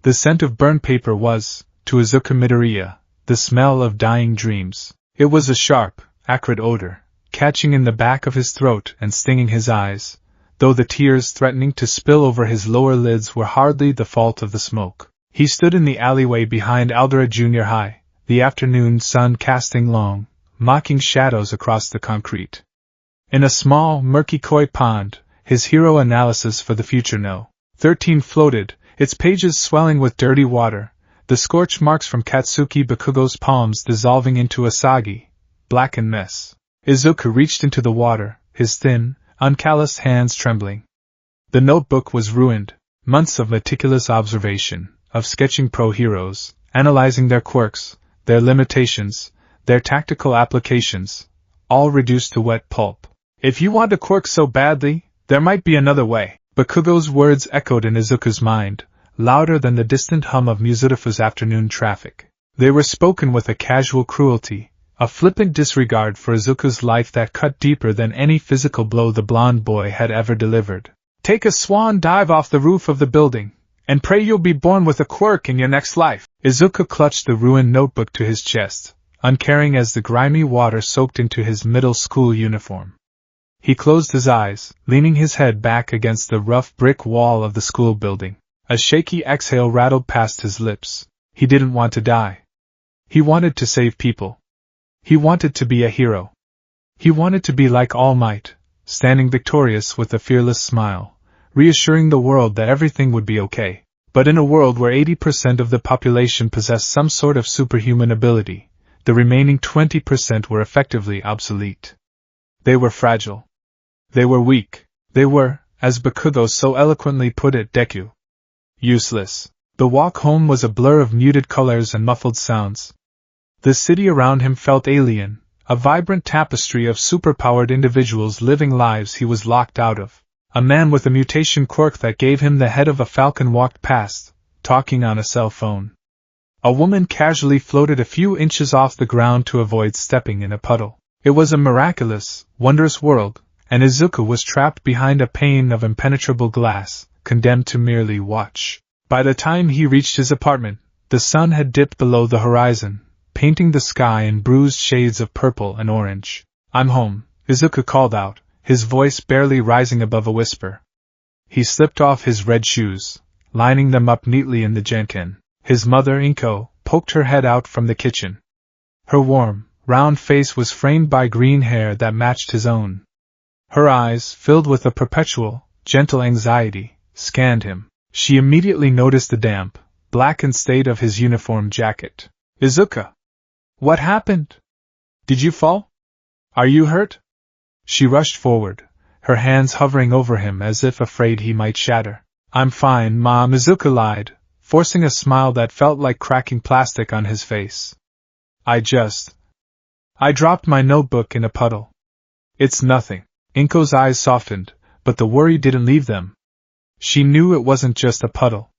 The scent of burned paper was, to Izuku Midoriya, the smell of dying dreams. It was a sharp, acrid odor, catching in the back of his throat and stinging his eyes, though the tears threatening to spill over his lower lids were hardly the fault of the smoke. He stood in the alleyway behind Aldera Junior High, the afternoon sun casting long, mocking shadows across the concrete. In a small, murky koi pond, his hero analysis for the future No. 13 floated, its pages swelling with dirty water, the scorch marks from Katsuki Bakugo's palms dissolving into a soggy, blackened mess. Izuku reached into the water, his thin, uncalloused hands trembling. The notebook was ruined, months of meticulous observation, of sketching pro-heroes, analyzing their quirks, their limitations, their tactical applications, all reduced to wet pulp. If you want a quirk so badly, there might be another way. Bakugo's words echoed in Izuku's mind, louder than the distant hum of Muzutafu's afternoon traffic. They were spoken with a casual cruelty, a flippant disregard for Izuku's life that cut deeper than any physical blow the blonde boy had ever delivered. Take a swan dive off the roof of the building, and pray you'll be born with a quirk in your next life. Izuku clutched the ruined notebook to his chest, uncaring as the grimy water soaked into his middle school uniform. He closed his eyes, leaning his head back against the rough brick wall of the school building. A shaky exhale rattled past his lips. He didn't want to die. He wanted to save people. He wanted to be a hero. He wanted to be like All Might, standing victorious with a fearless smile, reassuring the world that everything would be okay. But in a world where 80% of the population possessed some sort of superhuman ability, the remaining 20% were effectively obsolete. They were fragile. They were weak. They were, as Bakugo so eloquently put it, Deku. Useless. The walk home was a blur of muted colors and muffled sounds. The city around him felt alien, a vibrant tapestry of superpowered individuals living lives he was locked out of. A man with a mutation quirk that gave him the head of a falcon walked past, talking on a cell phone. A woman casually floated a few inches off the ground to avoid stepping in a puddle. It was a miraculous, wondrous world, and Izuku was trapped behind a pane of impenetrable glass, condemned to merely watch. By the time he reached his apartment, the sun had dipped below the horizon, painting the sky in bruised shades of purple and orange. I'm home, Izuku called out, his voice barely rising above a whisper. He slipped off his red shoes, lining them up neatly in the janken. His mother, Inko, poked her head out from the kitchen. Her warm, round face was framed by green hair that matched his own. Her eyes, filled with a perpetual, gentle anxiety, scanned him. She immediately noticed the damp, blackened state of his uniform jacket. Izuku! What happened? Did you fall? Are you hurt? She rushed forward, her hands hovering over him as if afraid he might shatter. I'm fine, Mom, Izuku lied, forcing a smile that felt like cracking plastic on his face. I dropped my notebook in a puddle. It's nothing. Inko's eyes softened, but the worry didn't leave them. She knew it wasn't just a puddle.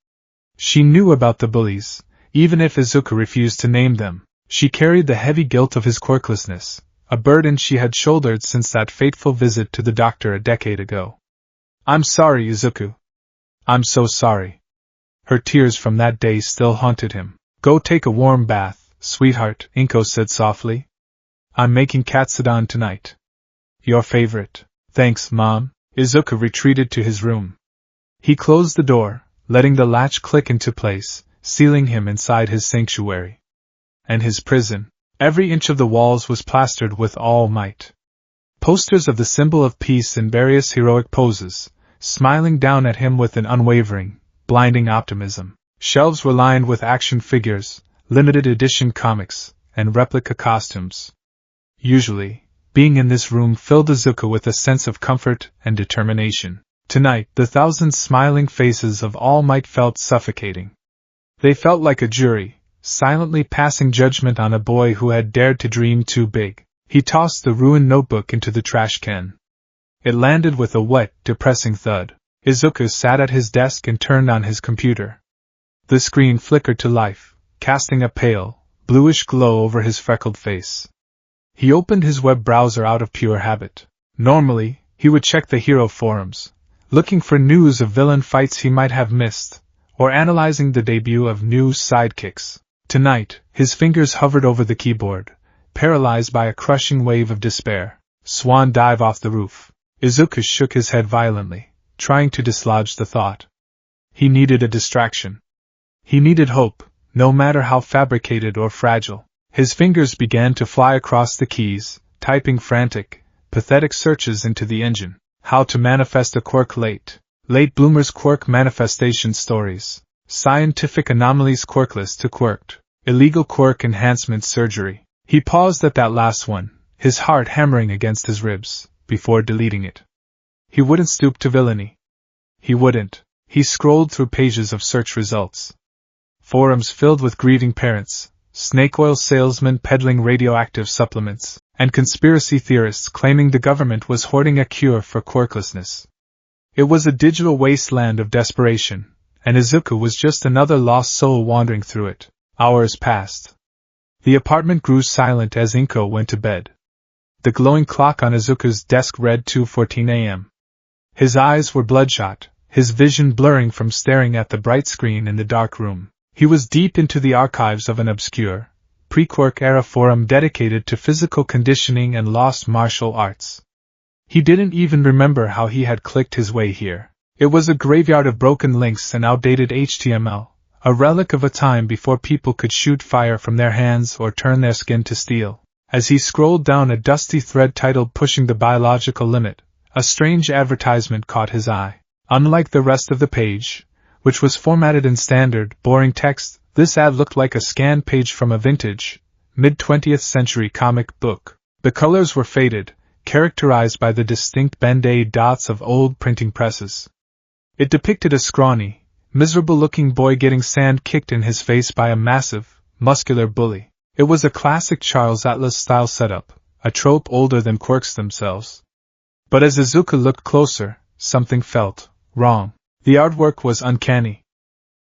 She knew about the bullies, even if Izuku refused to name them. She carried the heavy guilt of his quirklessness, a burden she had shouldered since that fateful visit to the doctor a decade ago. I'm sorry, Izuku. I'm so sorry. Her tears from that day still haunted him. Go take a warm bath, sweetheart, Inko said softly. I'm making katsudon tonight. Your favorite. Thanks, Mom. Izuku retreated to his room. He closed the door, letting the latch click into place, sealing him inside his sanctuary. And his prison. Every inch of the walls was plastered with All Might. Posters of the symbol of peace in various heroic poses, smiling down at him with an unwavering, blinding optimism. Shelves were lined with action figures, limited edition comics, and replica costumes. Usually, being in this room filled Izuku with a sense of comfort and determination. Tonight, the thousand smiling faces of All Might felt suffocating. They felt like a jury, silently passing judgment on a boy who had dared to dream too big. He tossed the ruined notebook into the trash can. It landed with a wet, depressing thud. Izuku sat at his desk and turned on his computer. The screen flickered to life, casting a pale, bluish glow over his freckled face. He opened his web browser out of pure habit. Normally, he would check the hero forums, looking for news of villain fights he might have missed, or analyzing the debut of new sidekicks. Tonight, his fingers hovered over the keyboard, paralyzed by a crushing wave of despair. Swan dive off the roof. Izuku shook his head violently, trying to dislodge the thought. He needed a distraction. He needed hope, no matter how fabricated or fragile. His fingers began to fly across the keys, typing frantic, pathetic searches into the engine. How to manifest a quirk late. Late bloomers quirk manifestation stories. Scientific anomalies quirkless to quirked. Illegal quirk enhancement surgery. He paused at that last one, his heart hammering against his ribs, before deleting it. He wouldn't stoop to villainy. He wouldn't. He scrolled through pages of search results. Forums filled with grieving parents, snake oil salesmen peddling radioactive supplements, and conspiracy theorists claiming the government was hoarding a cure for quirklessness. It was a digital wasteland of desperation, and Izuku was just another lost soul wandering through it. Hours passed. The apartment grew silent as Inko went to bed. The glowing clock on Izuku's desk read 2:14 a.m. His eyes were bloodshot, his vision blurring from staring at the bright screen in the dark room. He was deep into the archives of an obscure, pre-quirk-era forum dedicated to physical conditioning and lost martial arts. He didn't even remember how he had clicked his way here. It was a graveyard of broken links and outdated HTML, a relic of a time before people could shoot fire from their hands or turn their skin to steel. As he scrolled down a dusty thread titled Pushing the Biological Limit, a strange advertisement caught his eye. Unlike the rest of the page, which was formatted in standard, boring text, this ad looked like a scan page from a vintage, mid-20th century comic book. The colors were faded, characterized by the distinct band-aid dots of old printing presses. It depicted a scrawny, miserable-looking boy getting sand kicked in his face by a massive, muscular bully. It was a classic Charles Atlas-style setup, a trope older than quirks themselves. But as Izuku looked closer, something felt wrong. The artwork was uncanny.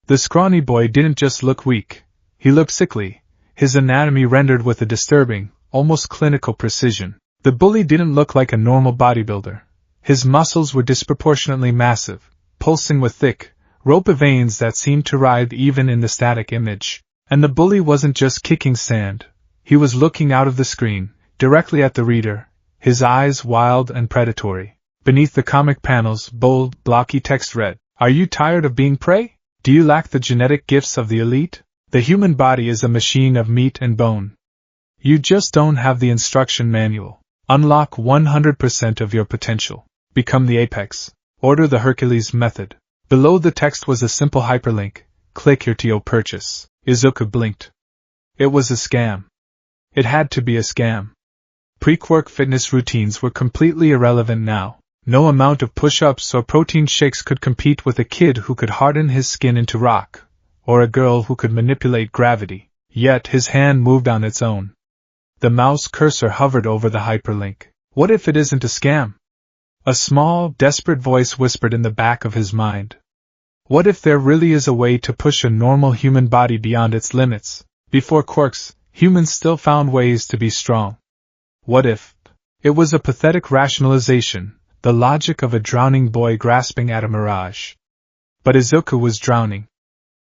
The scrawny boy didn't just look weak, he looked sickly, his anatomy rendered with a disturbing, almost clinical precision. The bully didn't look like a normal bodybuilder. His muscles were disproportionately massive, pulsing with thick, ropey veins that seemed to writhe even in the static image. And the bully wasn't just kicking sand, he was looking out of the screen, directly at the reader, his eyes wild and predatory. Beneath the comic panels, bold, blocky text read, "Are you tired of being prey? Do you lack the genetic gifts of the elite? The human body is a machine of meat and bone. You just don't have the instruction manual. Unlock 100% of your potential. Become the apex. Order the Hercules method." Below the text was a simple hyperlink, "Click here to purchase." Izuku blinked. It was a scam. It had to be a scam. Pre-quirk fitness routines were completely irrelevant now. No amount of push-ups or protein shakes could compete with a kid who could harden his skin into rock, or a girl who could manipulate gravity. Yet his hand moved on its own. The mouse cursor hovered over the hyperlink. What if it isn't a scam? A small, desperate voice whispered in the back of his mind. What if there really is a way to push a normal human body beyond its limits? Before quirks, humans still found ways to be strong. What if? It was a pathetic rationalization, the logic of a drowning boy grasping at a mirage. But Izuku was drowning.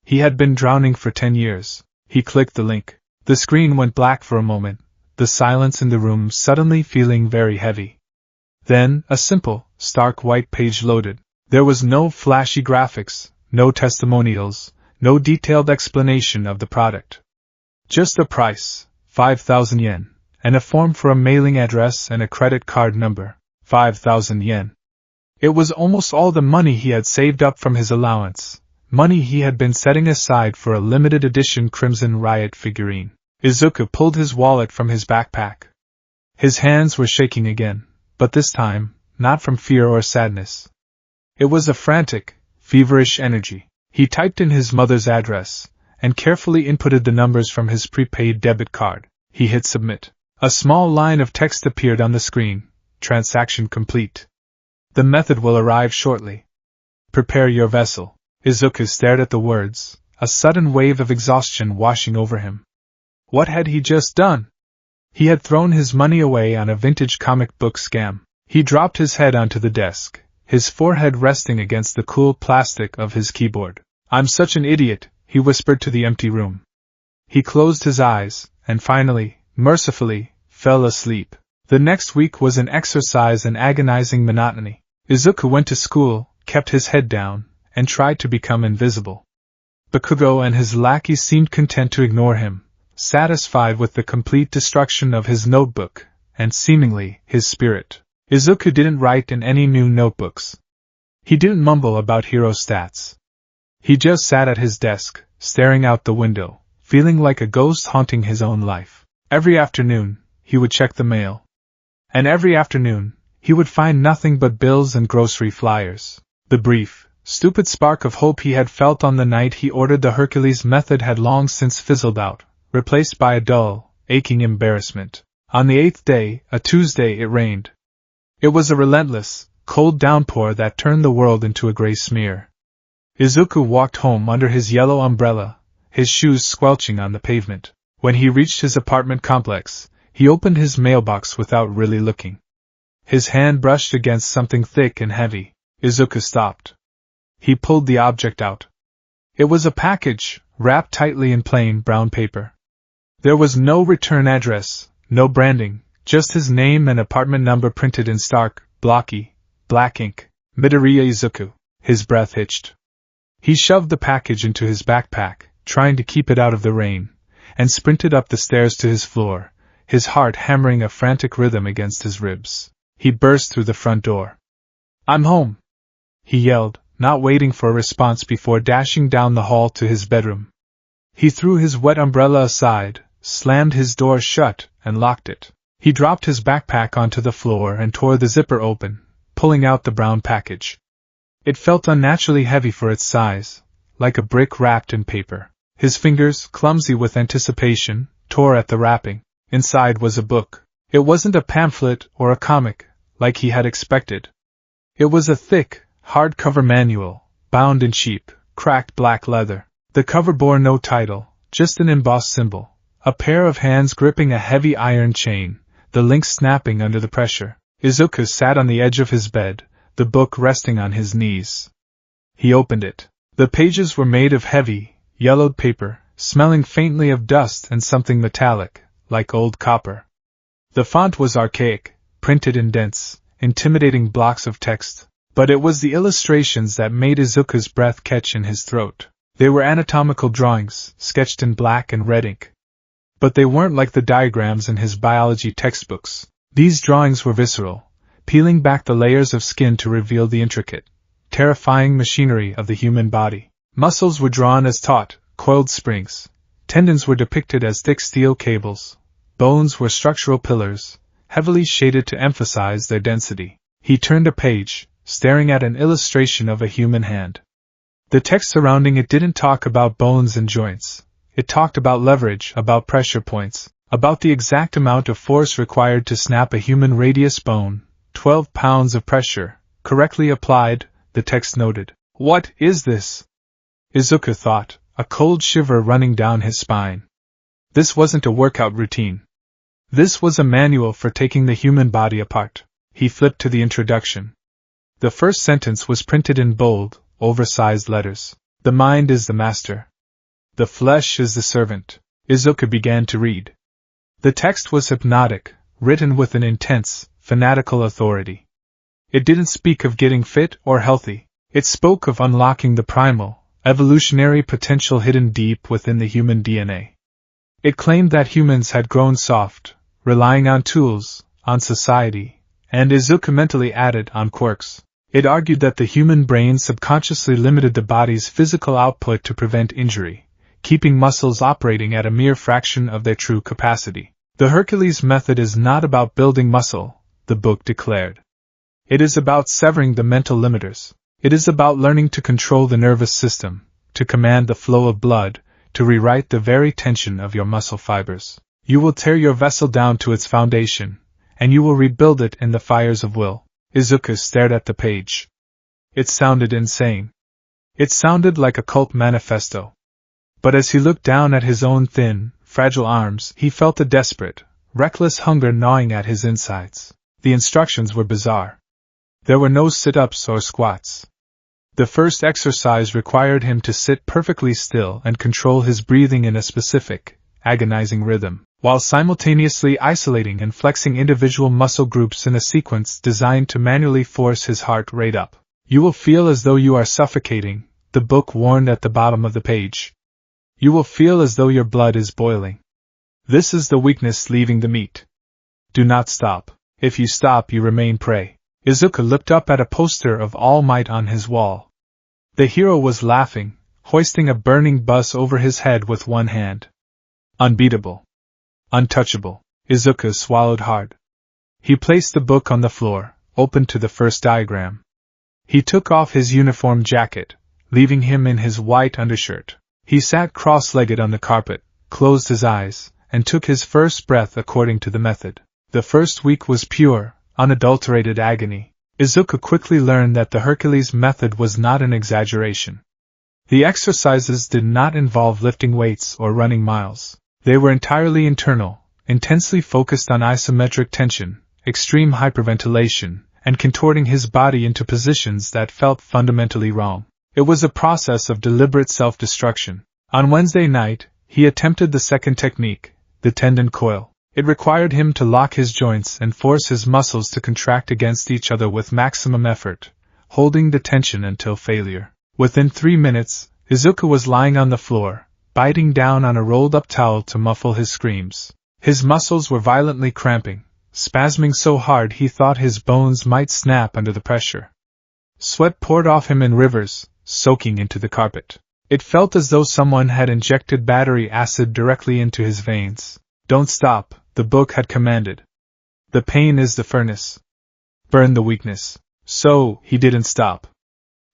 He had been drowning for 10 years. He clicked the link. The screen went black for a moment, the silence in the room suddenly feeling very heavy. Then, a simple, stark white page loaded. There was no flashy graphics, no testimonials, no detailed explanation of the product. Just a price, 5,000 yen, and a form for a mailing address and a credit card number, 5,000 yen. It was almost all the money he had saved up from his allowance, money he had been setting aside for a limited edition Crimson Riot figurine. Izuku pulled his wallet from his backpack. His hands were shaking again, but this time, not from fear or sadness. It was a frantic, feverish energy. He typed in his mother's address, and carefully inputted the numbers from his prepaid debit card. He hit submit. A small line of text appeared on the screen. Transaction complete. The method will arrive shortly. Prepare your vessel. Izuku stared at the words, a sudden wave of exhaustion washing over him. What had he just done? He had thrown his money away on a vintage comic book scam. He dropped his head onto the desk, his forehead resting against the cool plastic of his keyboard. I'm such an idiot, he whispered to the empty room. He closed his eyes, and finally, mercifully, fell asleep. The next week was an exercise in agonizing monotony. Izuku went to school, kept his head down, and tried to become invisible. Bakugo and his lackeys seemed content to ignore him, satisfied with the complete destruction of his notebook, and seemingly, his spirit. Izuku didn't write in any new notebooks. He didn't mumble about hero stats. He just sat at his desk, staring out the window, feeling like a ghost haunting his own life. Every afternoon, he would check the mail. And every afternoon, he would find nothing but bills and grocery flyers. The brief, stupid spark of hope he had felt on the night he ordered the Hercules method had long since fizzled out, replaced by a dull, aching embarrassment. On the 8th day, a Tuesday, it rained. It was a relentless, cold downpour that turned the world into a gray smear. Izuku walked home under his yellow umbrella, his shoes squelching on the pavement. When he reached his apartment complex, he opened his mailbox without really looking. His hand brushed against something thick and heavy. Izuku stopped. He pulled the object out. It was a package, wrapped tightly in plain brown paper. There was no return address, no branding, just his name and apartment number printed in stark, blocky, black ink. Midoriya Izuku. His breath hitched. He shoved the package into his backpack, trying to keep it out of the rain, and sprinted up the stairs to his floor, his heart hammering a frantic rhythm against his ribs. He burst through the front door. "I'm home!" he yelled, not waiting for a response before dashing down the hall to his bedroom. He threw his wet umbrella aside, slammed his door shut, and locked it. He dropped his backpack onto the floor and tore the zipper open, pulling out the brown package. It felt unnaturally heavy for its size, like a brick wrapped in paper. His fingers, clumsy with anticipation, tore at the wrapping. Inside was a book. It wasn't a pamphlet or a comic, like he had expected. It was a thick, hardcover manual, bound in cheap, cracked black leather. The cover bore no title, just an embossed symbol, a pair of hands gripping a heavy iron chain, the links snapping under the pressure. Izuku sat on the edge of his bed, the book resting on his knees. He opened it. The pages were made of heavy, yellowed paper, smelling faintly of dust and something metallic, like old copper. The font was archaic, printed in dense, intimidating blocks of text, but it was the illustrations that made Izuku's breath catch in his throat. They were anatomical drawings, sketched in black and red ink. But they weren't like the diagrams in his biology textbooks. These drawings were visceral, peeling back the layers of skin to reveal the intricate, terrifying machinery of the human body. Muscles were drawn as taut, coiled springs. Tendons were depicted as thick steel cables. Bones were structural pillars, heavily shaded to emphasize their density. He turned a page, staring at an illustration of a human hand. The text surrounding it didn't talk about bones and joints. It talked about leverage, about pressure points, about the exact amount of force required to snap a human radius bone. 12 pounds of pressure, correctly applied, the text noted. What is this? Izuku thought, a cold shiver running down his spine. This wasn't a workout routine. This was a manual for taking the human body apart. He flipped to the introduction. The first sentence was printed in bold, oversized letters. The mind is the master. The flesh is the servant. Izuku began to read. The text was hypnotic, written with an intense, fanatical authority. It didn't speak of getting fit or healthy. It spoke of unlocking the primal, evolutionary potential hidden deep within the human DNA. It claimed that humans had grown soft, relying on tools, on society, and Izuku mentally added on quirks. It argued that the human brain subconsciously limited the body's physical output to prevent injury, keeping muscles operating at a mere fraction of their true capacity. The Hercules method is not about building muscle, the book declared. It is about severing the mental limiters. It is about learning to control the nervous system, to command the flow of blood, to rewrite the very tension of your muscle fibers. You will tear your vessel down to its foundation, and you will rebuild it in the fires of will. Izuku stared at the page. It sounded insane. It sounded like a cult manifesto. But as he looked down at his own thin, fragile arms, he felt a desperate, reckless hunger gnawing at his insides. The instructions were bizarre. There were no sit-ups or squats. The first exercise required him to sit perfectly still and control his breathing in a specific, agonizing rhythm, while simultaneously isolating and flexing individual muscle groups in a sequence designed to manually force his heart rate up. You will feel as though you are suffocating, the book warned at the bottom of the page. You will feel as though your blood is boiling. This is the weakness leaving the meat. Do not stop. If you stop, you remain prey. Izuku looked up at a poster of All Might on his wall. The hero was laughing, hoisting a burning bus over his head with one hand. Unbeatable. Untouchable. Izuku swallowed hard. He placed the book on the floor, open to the first diagram. He took off his uniform jacket, leaving him in his white undershirt. He sat cross-legged on the carpet, closed his eyes, and took his first breath according to the method. The first week was pure, unadulterated agony. Izuku quickly learned that the Hercules method was not an exaggeration. The exercises did not involve lifting weights or running miles. They were entirely internal, intensely focused on isometric tension, extreme hyperventilation, and contorting his body into positions that felt fundamentally wrong. It was a process of deliberate self-destruction. On Wednesday night, he attempted the second technique, the tendon coil. It required him to lock his joints and force his muscles to contract against each other with maximum effort, holding the tension until failure. Within 3 minutes, Izuku was lying on the floor, biting down on a rolled-up towel to muffle his screams. His muscles were violently cramping, spasming so hard he thought his bones might snap under the pressure. Sweat poured off him in rivers, soaking into the carpet. It felt as though someone had injected battery acid directly into his veins. Don't stop, the book had commanded. The pain is the furnace. Burn the weakness. So, he didn't stop.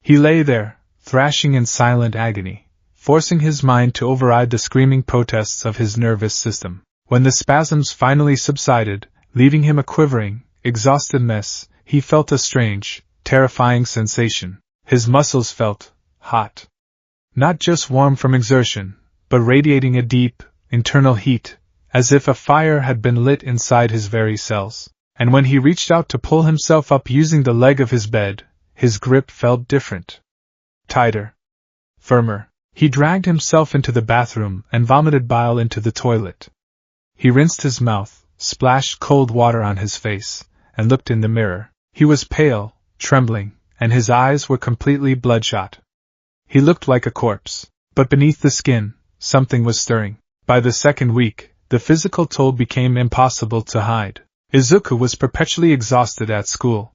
He lay there, thrashing in silent agony, forcing his mind to override the screaming protests of his nervous system. When the spasms finally subsided, leaving him a quivering, exhausted mess, he felt a strange, terrifying sensation. His muscles felt hot. Not just warm from exertion, but radiating a deep, internal heat, as if a fire had been lit inside his very cells. And when he reached out to pull himself up using the leg of his bed, his grip felt different. Tighter. Firmer. He dragged himself into the bathroom and vomited bile into the toilet. He rinsed his mouth, splashed cold water on his face, and looked in the mirror. He was pale, trembling, and his eyes were completely bloodshot. He looked like a corpse. But beneath the skin, something was stirring. By the second week, the physical toll became impossible to hide. Izuku was perpetually exhausted at school.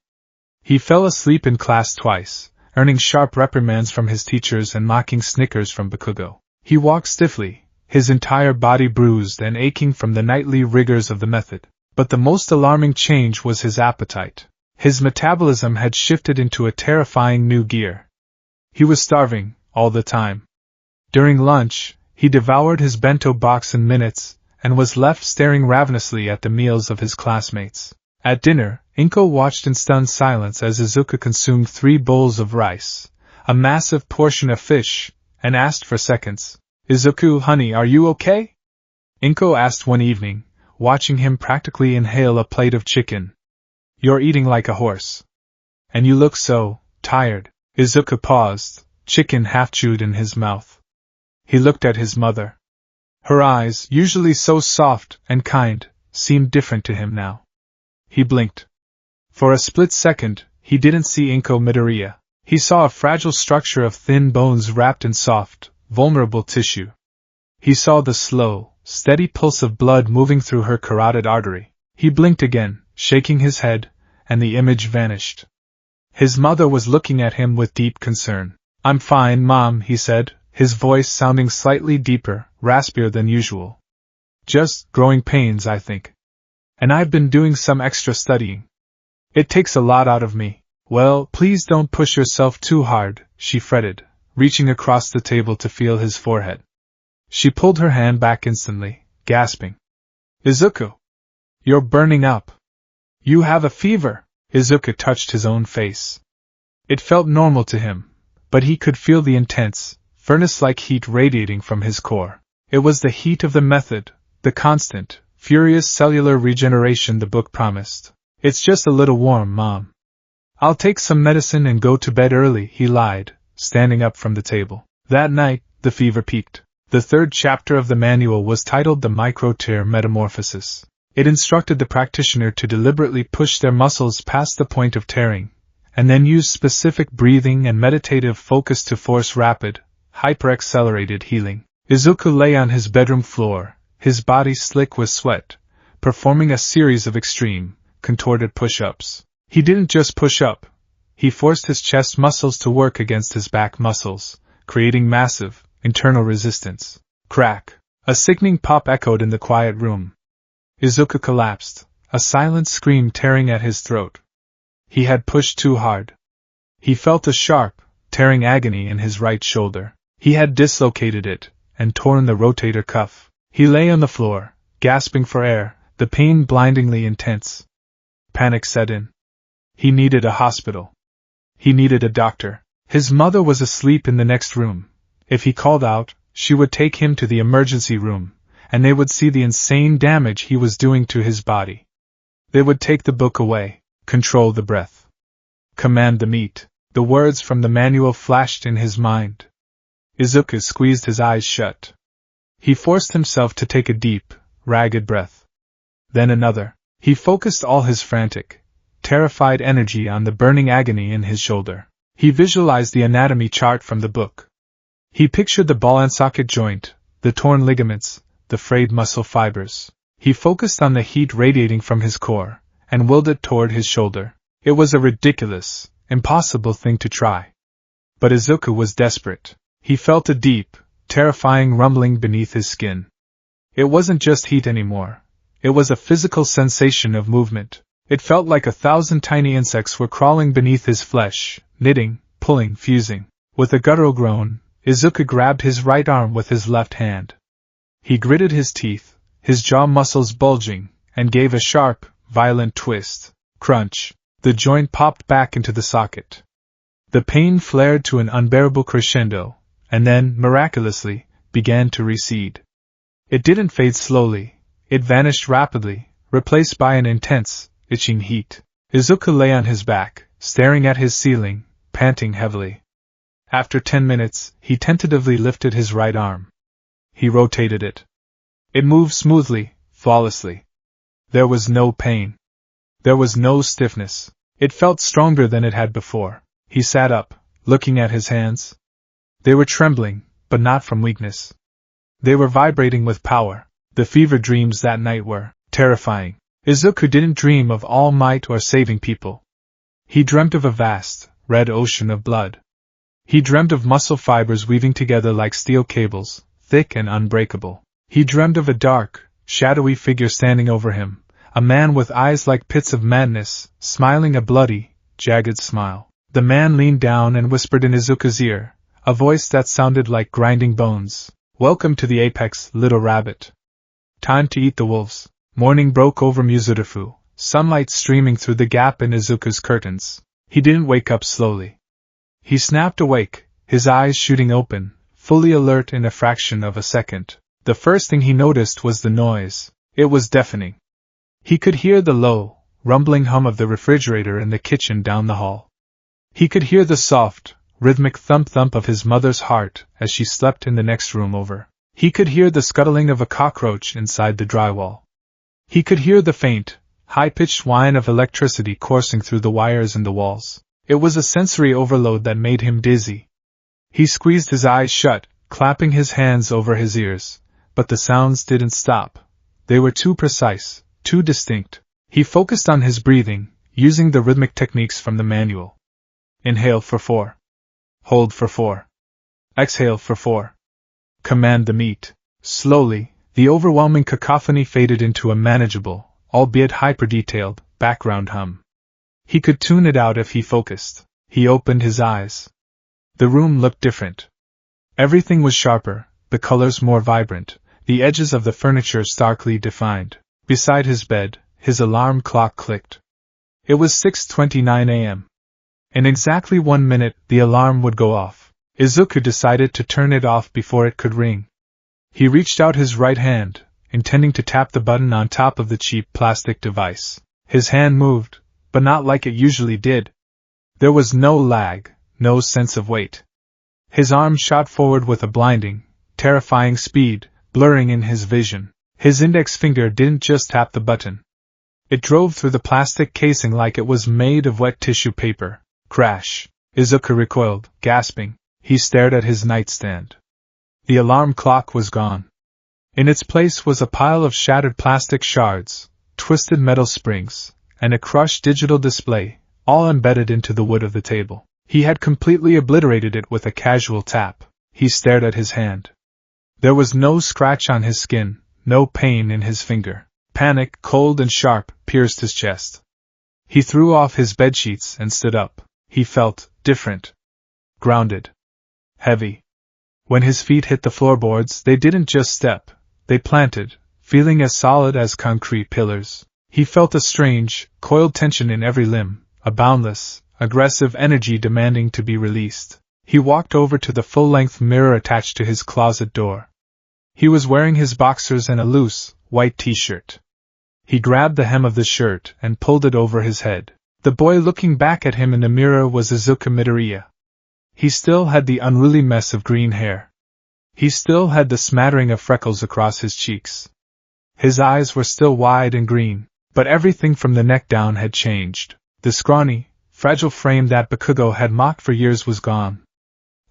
He fell asleep in class twice, earning sharp reprimands from his teachers and mocking snickers from Bakugo. He walked stiffly, his entire body bruised and aching from the nightly rigors of the method. But the most alarming change was his appetite. His metabolism had shifted into a terrifying new gear. He was starving, all the time. During lunch, he devoured his bento box in minutes, and was left staring ravenously at the meals of his classmates. At dinner, Inko watched in stunned silence as Izuku consumed 3 bowls of rice, a massive portion of fish, and asked for seconds. "Izuku, honey, are you okay?" Inko asked one evening, watching him practically inhale a plate of chicken. "You're eating like a horse. And you look so tired." Izuku paused, chicken half-chewed in his mouth. He looked at his mother. Her eyes, usually so soft and kind, seemed different to him now. He blinked. For a split second, he didn't see Inko Midoriya. He saw a fragile structure of thin bones wrapped in soft, vulnerable tissue. He saw the slow, steady pulse of blood moving through her carotid artery. He blinked again, shaking his head, and the image vanished. His mother was looking at him with deep concern. "I'm fine, Mom," he said, his voice sounding slightly deeper, raspier than usual. "Just growing pains, I think. And I've been doing some extra studying. It takes a lot out of me." "Well, please don't push yourself too hard," she fretted, reaching across the table to feel his forehead. She pulled her hand back instantly, gasping. "Izuku! You're burning up. You have a fever." Izuku touched his own face. It felt normal to him, but he could feel the intense, furnace-like heat radiating from his core. It was the heat of the method, the constant, furious cellular regeneration the book promised. "It's just a little warm, Mom. I'll take some medicine and go to bed early," he lied, standing up from the table. That night, the fever peaked. The third chapter of the manual was titled The Micro-Tear Metamorphosis. It instructed the practitioner to deliberately push their muscles past the point of tearing, and then use specific breathing and meditative focus to force rapid, hyper-accelerated healing. Izuku lay on his bedroom floor, his body slick with sweat, performing a series of extreme, contorted push-ups. He didn't just push up, he forced his chest muscles to work against his back muscles, creating massive, internal resistance. Crack! A sickening pop echoed in the quiet room. Izuku collapsed, a silent scream tearing at his throat. He had pushed too hard. He felt a sharp, tearing agony in his right shoulder. He had dislocated it, and torn the rotator cuff. He lay on the floor, gasping for air, the pain blindingly intense. Panic set in. He needed a hospital. He needed a doctor. His mother was asleep in the next room. If he called out, she would take him to the emergency room, and they would see the insane damage he was doing to his body. They would take the book away, control the breath, command the meat. The words from the manual flashed in his mind. Izuku squeezed his eyes shut. He forced himself to take a deep, ragged breath. Then another. He focused all his frantic, terrified energy on the burning agony in his shoulder. He visualized the anatomy chart from the book. He pictured the ball and socket joint, the torn ligaments, the frayed muscle fibers. He focused on the heat radiating from his core, and willed it toward his shoulder. It was a ridiculous, impossible thing to try. But Izuku was desperate. He felt a deep, terrifying rumbling beneath his skin. It wasn't just heat anymore. It was a physical sensation of movement. It felt like 1,000 tiny insects were crawling beneath his flesh, knitting, pulling, fusing. With a guttural groan, Izuku grabbed his right arm with his left hand. He gritted his teeth, his jaw muscles bulging, and gave a sharp, violent twist. Crunch! The joint popped back into the socket. The pain flared to an unbearable crescendo, and then, miraculously, began to recede. It didn't fade slowly, it vanished rapidly, replaced by an intense, itching heat. Izuku lay on his back, staring at his ceiling, panting heavily. After 10 minutes, he tentatively lifted his right arm. He rotated it. It moved smoothly, flawlessly. There was no pain. There was no stiffness. It felt stronger than it had before. He sat up, looking at his hands. They were trembling, but not from weakness. They were vibrating with power. The fever dreams that night were terrifying. Izuku didn't dream of all might or saving people. He dreamt of a vast, red ocean of blood. He dreamt of muscle fibers weaving together like steel cables, thick and unbreakable. He dreamt of a dark, shadowy figure standing over him, a man with eyes like pits of madness, smiling a bloody, jagged smile. The man leaned down and whispered in Izuku's ear, a voice that sounded like grinding bones. "Welcome to the apex, little rabbit. Time to eat the wolves." Morning broke over Muzurifu, sunlight streaming through the gap in Izuku's curtains. He didn't wake up slowly. He snapped awake, his eyes shooting open, fully alert in a fraction of a second. The first thing he noticed was the noise. It was deafening. He could hear the low, rumbling hum of the refrigerator in the kitchen down the hall. He could hear the soft, rhythmic thump-thump of his mother's heart as she slept in the next room over. He could hear the scuttling of a cockroach inside the drywall. He could hear the faint, high-pitched whine of electricity coursing through the wires in the walls. It was a sensory overload that made him dizzy. He squeezed his eyes shut, clapping his hands over his ears, but the sounds didn't stop. They were too precise, too distinct. He focused on his breathing, using the rhythmic techniques from the manual. Inhale for 4. Hold for 4. Exhale for 4. Command the meat. Slowly, the overwhelming cacophony faded into a manageable, albeit hyper-detailed, background hum. He could tune it out if he focused. He opened his eyes. The room looked different. Everything was sharper, the colors more vibrant, the edges of the furniture starkly defined. Beside his bed, his alarm clock clicked. It was 6:29 a.m. In exactly 1 minute, the alarm would go off. Izuku decided to turn it off before it could ring. He reached out his right hand, intending to tap the button on top of the cheap plastic device. His hand moved, but not like it usually did. There was no lag, no sense of weight. His arm shot forward with a blinding, terrifying speed, blurring in his vision. His index finger didn't just tap the button. It drove through the plastic casing like it was made of wet tissue paper. Crash! Izuku recoiled, gasping. He stared at his nightstand. The alarm clock was gone. In its place was a pile of shattered plastic shards, twisted metal springs, and a crushed digital display, all embedded into the wood of the table. He had completely obliterated it with a casual tap. He stared at his hand. There was no scratch on his skin, no pain in his finger. Panic, cold and sharp, pierced his chest. He threw off his bedsheets and stood up. He felt different. Grounded. Heavy. When his feet hit the floorboards, they didn't just step, they planted, feeling as solid as concrete pillars. He felt a strange, coiled tension in every limb, a boundless, aggressive energy demanding to be released. He walked over to the full-length mirror attached to his closet door. He was wearing his boxers and a loose, white t-shirt. He grabbed the hem of the shirt and pulled it over his head. The boy looking back at him in the mirror was Izuku Midoriya. He still had the unruly mess of green hair. He still had the smattering of freckles across his cheeks. His eyes were still wide and green, but everything from the neck down had changed. The scrawny, fragile frame that Bakugo had mocked for years was gone.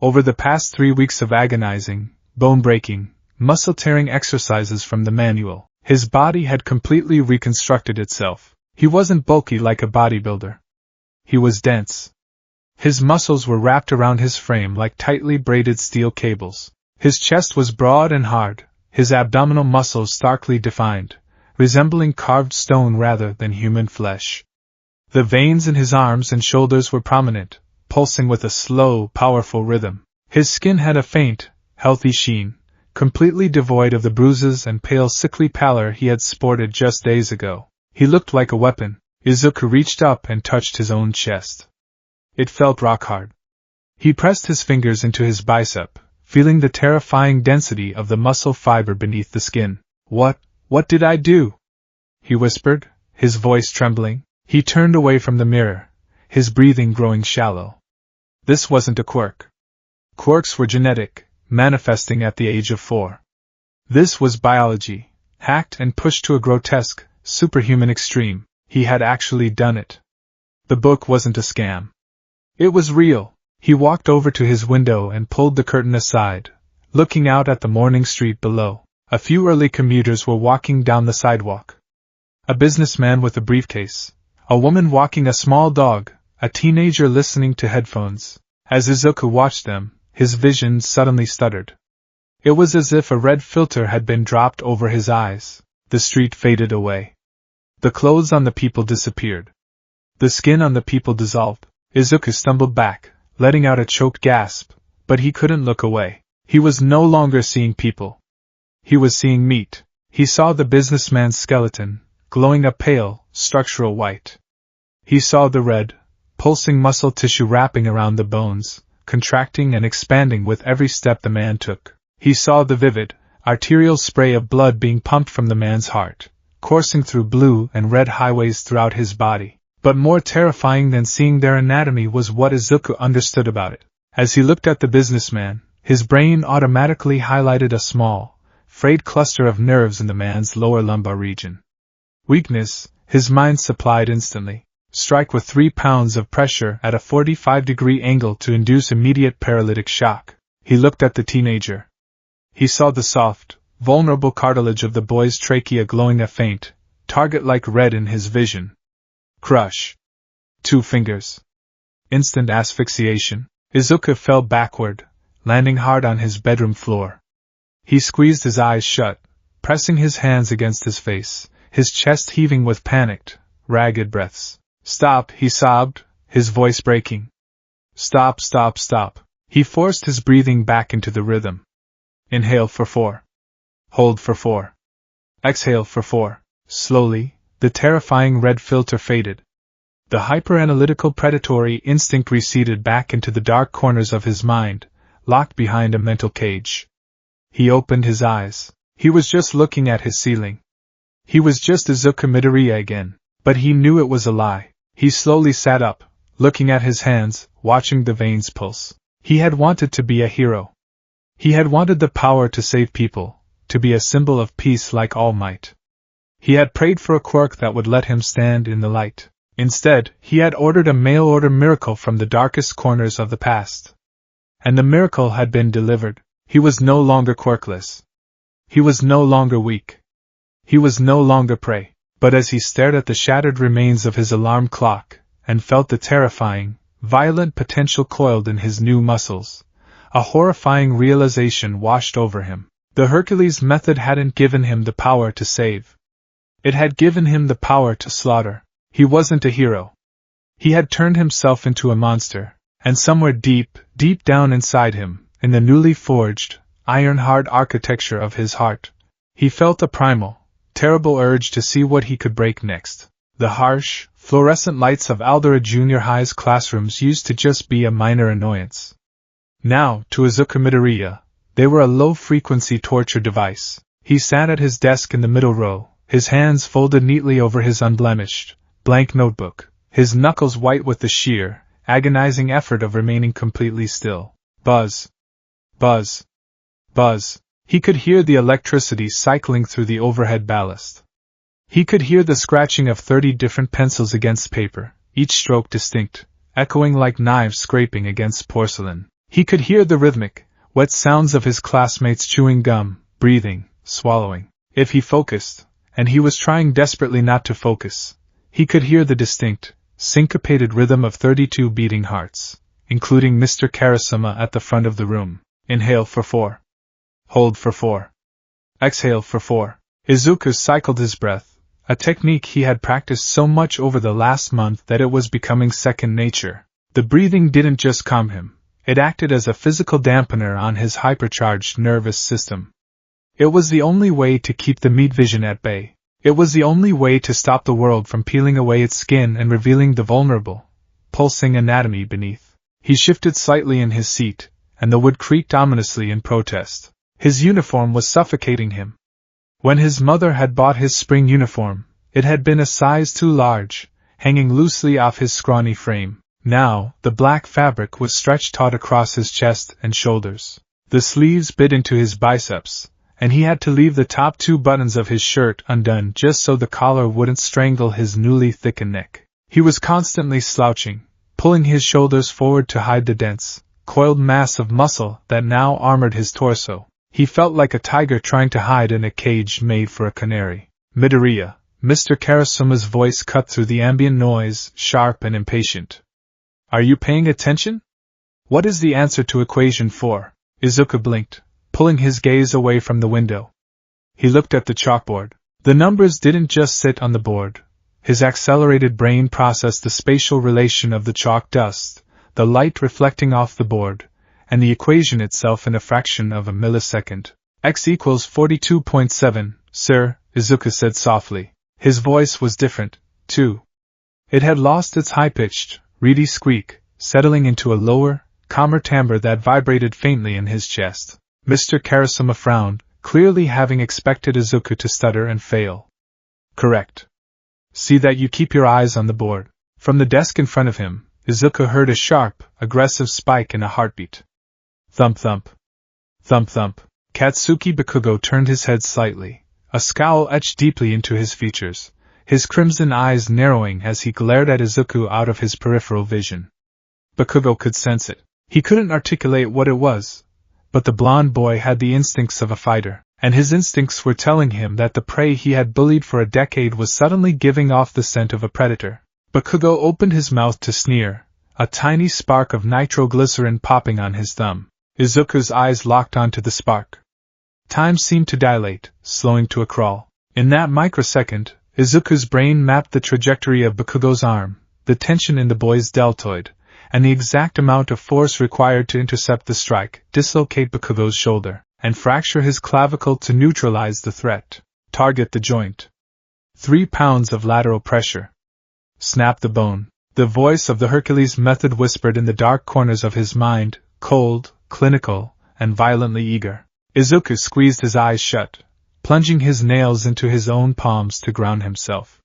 Over the past 3 weeks of agonizing, bone-breaking, muscle-tearing exercises from the manual, his body had completely reconstructed itself. He wasn't bulky like a bodybuilder. He was dense. His muscles were wrapped around his frame like tightly braided steel cables. His chest was broad and hard, his abdominal muscles starkly defined, resembling carved stone rather than human flesh. The veins in his arms and shoulders were prominent, pulsing with a slow, powerful rhythm. His skin had a faint, healthy sheen, completely devoid of the bruises and pale sickly pallor he had sported just days ago. He looked like a weapon. Izuku reached up and touched his own chest. It felt rock-hard. He pressed his fingers into his bicep, feeling the terrifying density of the muscle fiber beneath the skin. What did I do?" he whispered, his voice trembling. He turned away from the mirror, his breathing growing shallow. This wasn't a quirk. Quirks were genetic, manifesting at the age of 4. This was biology, hacked and pushed to a grotesque, superhuman extreme. He had actually done it. The book wasn't a scam. It was real. He walked over to his window and pulled the curtain aside, looking out at the morning street below. A few early commuters were walking down the sidewalk. A businessman with a briefcase, a woman walking a small dog, a teenager listening to headphones. As Izuku watched them, his vision suddenly stuttered. It was as if a red filter had been dropped over his eyes. The street faded away. The clothes on the people disappeared. The skin on the people dissolved. Izuku stumbled back, letting out a choked gasp, but he couldn't look away. He was no longer seeing people. He was seeing meat. He saw the businessman's skeleton, glowing a pale, structural white. He saw the red, pulsing muscle tissue wrapping around the bones, contracting and expanding with every step the man took. He saw the vivid, arterial spray of blood being pumped from the man's heart, coursing through blue and red highways throughout his body. But more terrifying than seeing their anatomy was what Izuku understood about it. As he looked at the businessman, his brain automatically highlighted a small, frayed cluster of nerves in the man's lower lumbar region. Weakness, his mind supplied instantly. Strike with 3 pounds of pressure at a 45-degree angle to induce immediate paralytic shock. He looked at the teenager. He saw the soft, vulnerable cartilage of the boy's trachea glowing a faint, target-like red in his vision. Crush. 2 fingers. Instant asphyxiation. Izuku fell backward, landing hard on his bedroom floor. He squeezed his eyes shut, pressing his hands against his face, his chest heaving with panicked, ragged breaths. "Stop," he sobbed, his voice breaking. "Stop, stop, stop." He forced his breathing back into the rhythm. Inhale for 4. Hold for 4. Exhale for 4. Slowly, the terrifying red filter faded. The hyper-analytical predatory instinct receded back into the dark corners of his mind, locked behind a mental cage. He opened his eyes. He was just looking at his ceiling. He was just Izuku Midoriya again, but he knew it was a lie. He slowly sat up, looking at his hands, watching the veins pulse. He had wanted to be a hero. He had wanted the power to save people, to be a symbol of peace like All Might. He had prayed for a quirk that would let him stand in the light. Instead, he had ordered a mail-order miracle from the darkest corners of the past. And the miracle had been delivered. He was no longer quirkless. He was no longer weak. He was no longer prey. But as he stared at the shattered remains of his alarm clock, and felt the terrifying, violent potential coiled in his new muscles, a horrifying realization washed over him. The Hercules method hadn't given him the power to save. It had given him the power to slaughter. He wasn't a hero. He had turned himself into a monster, and somewhere deep, deep down inside him, in the newly forged, iron-hard architecture of his heart, he felt a primal, terrible urge to see what he could break next. The harsh, fluorescent lights of Aldera Junior High's classrooms used to just be a minor annoyance. Now, to Izuku Midoriya, they were a low-frequency torture device. He sat at his desk in the middle row, his hands folded neatly over his unblemished, blank notebook, his knuckles white with the sheer, agonizing effort of remaining completely still. Buzz. Buzz. Buzz. He could hear the electricity cycling through the overhead ballast. He could hear the scratching of 30 different pencils against paper, each stroke distinct, echoing like knives scraping against porcelain. He could hear the rhythmic, wet sounds of his classmates chewing gum, breathing, swallowing. If he focused, and he was trying desperately not to focus, he could hear the distinct, syncopated rhythm of 32 beating hearts, including Mr. Karasuma at the front of the room. Inhale for 4. Hold for 4. Exhale for 4. Izuku cycled his breath, a technique he had practiced so much over the last month that it was becoming second nature. The breathing didn't just calm him, it acted as a physical dampener on his hypercharged nervous system. It was the only way to keep the meat vision at bay. It was the only way to stop the world from peeling away its skin and revealing the vulnerable, pulsing anatomy beneath. He shifted slightly in his seat, and the wood creaked ominously in protest. His uniform was suffocating him. When his mother had bought his spring uniform, it had been a size too large, hanging loosely off his scrawny frame. Now, the black fabric was stretched taut across his chest and shoulders. The sleeves bit into his biceps, and he had to leave the top 2 buttons of his shirt undone just so the collar wouldn't strangle his newly thickened neck. He was constantly slouching, pulling his shoulders forward to hide the dense, coiled mass of muscle that now armored his torso. He felt like a tiger trying to hide in a cage made for a canary. Midoriya, Mr. Karasuma's voice cut through the ambient noise, sharp and impatient. Are you paying attention? What is the answer to equation 4? Izuku blinked, pulling his gaze away from the window. He looked at the chalkboard. The numbers didn't just sit on the board. His accelerated brain processed the spatial relation of the chalk dust, the light reflecting off the board, and the equation itself in a fraction of a millisecond. X equals 42.7, sir, Izuku said softly. His voice was different, too. It had lost its high-pitched, reedy squeak, settling into a lower, calmer timbre that vibrated faintly in his chest. Mr. Karasuma frowned, clearly having expected Izuku to stutter and fail. Correct. See that you keep your eyes on the board. From the desk in front of him, Izuku heard a sharp, aggressive spike in a heartbeat. Thump thump. Thump thump. Katsuki Bakugo turned his head slightly, a scowl etched deeply into his features, his crimson eyes narrowing as he glared at Izuku out of his peripheral vision. Bakugo could sense it. He couldn't articulate what it was, but the blond boy had the instincts of a fighter, and his instincts were telling him that the prey he had bullied for a decade was suddenly giving off the scent of a predator. Bakugo opened his mouth to sneer, a tiny spark of nitroglycerin popping on his thumb. Izuku's eyes locked onto the spark. Time seemed to dilate, slowing to a crawl. In that microsecond, Izuku's brain mapped the trajectory of Bakugo's arm, the tension in the boy's deltoid, and the exact amount of force required to intercept the strike, dislocate Bakugo's shoulder, and fracture his clavicle to neutralize the threat. Target the joint. 3 pounds of lateral pressure. Snap the bone. The voice of the Hercules method whispered in the dark corners of his mind, cold, clinical, and violently eager. Izuku squeezed his eyes shut, plunging his nails into his own palms to ground himself.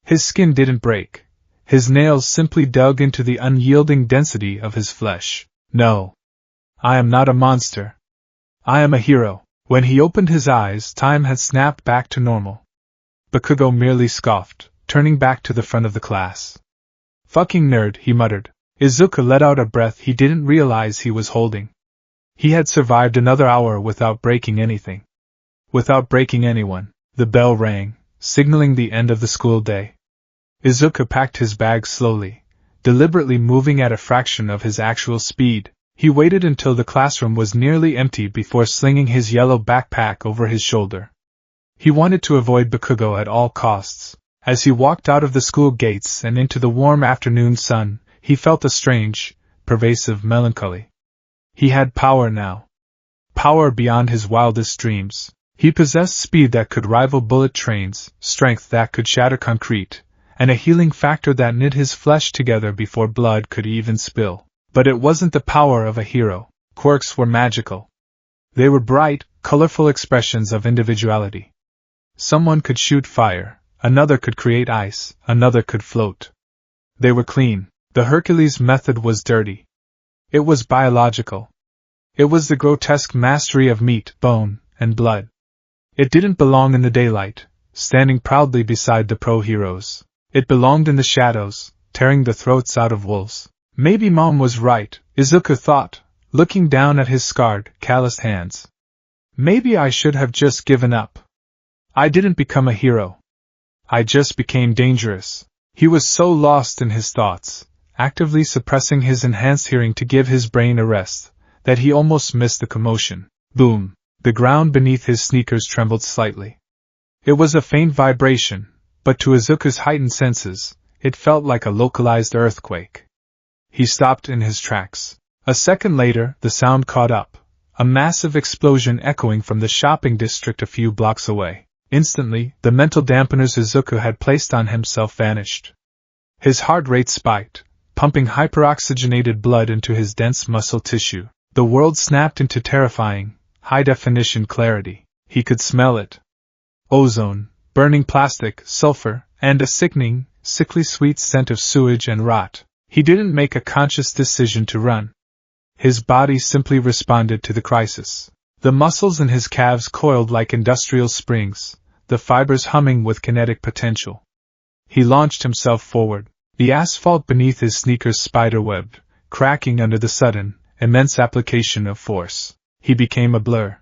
His skin didn't break. His nails simply dug into the unyielding density of his flesh. No. I am not a monster. I am a hero. When he opened his eyes, time had snapped back to normal. Bakugo merely scoffed, turning back to the front of the class. Fucking nerd, he muttered. Izuku let out a breath he didn't realize he was holding. He had survived another hour without breaking anything. Without breaking anyone. The bell rang, signaling the end of the school day. Izuku packed his bag slowly, deliberately moving at a fraction of his actual speed. He waited until the classroom was nearly empty before slinging his yellow backpack over his shoulder. He wanted to avoid Bakugo at all costs. As he walked out of the school gates and into the warm afternoon sun, he felt a strange, pervasive melancholy. He had power now. Power beyond his wildest dreams. He possessed speed that could rival bullet trains, strength that could shatter concrete, and a healing factor that knit his flesh together before blood could even spill. But it wasn't the power of a hero. Quirks were magical. They were bright, colorful expressions of individuality. Someone could shoot fire, another could create ice, another could float. They were clean. The Hercules method was dirty. It was biological. It was the grotesque mastery of meat, bone, and blood. It didn't belong in the daylight, standing proudly beside the pro-heroes. It belonged in the shadows, tearing the throats out of wolves. Maybe Mom was right, Izuku thought, looking down at his scarred, calloused hands. Maybe I should have just given up. I didn't become a hero. I just became dangerous. He was so lost in his thoughts, actively suppressing his enhanced hearing to give his brain a rest, that he almost missed the commotion. Boom! The ground beneath his sneakers trembled slightly. It was a faint vibration, but to Izuku's heightened senses, it felt like a localized earthquake. He stopped in his tracks. A second later, the sound caught up, a massive explosion echoing from the shopping district a few blocks away. Instantly, the mental dampeners Izuku had placed on himself vanished. His heart rate spiked, pumping hyperoxygenated blood into his dense muscle tissue. The world snapped into terrifying, high-definition clarity. He could smell it. Ozone, burning plastic, sulfur, and a sickening, sickly sweet scent of sewage and rot. He didn't make a conscious decision to run. His body simply responded to the crisis. The muscles in his calves coiled like industrial springs, the fibers humming with kinetic potential. He launched himself forward. The asphalt beneath his sneakers spiderwebbed, cracking under the sudden, immense application of force. He became a blur.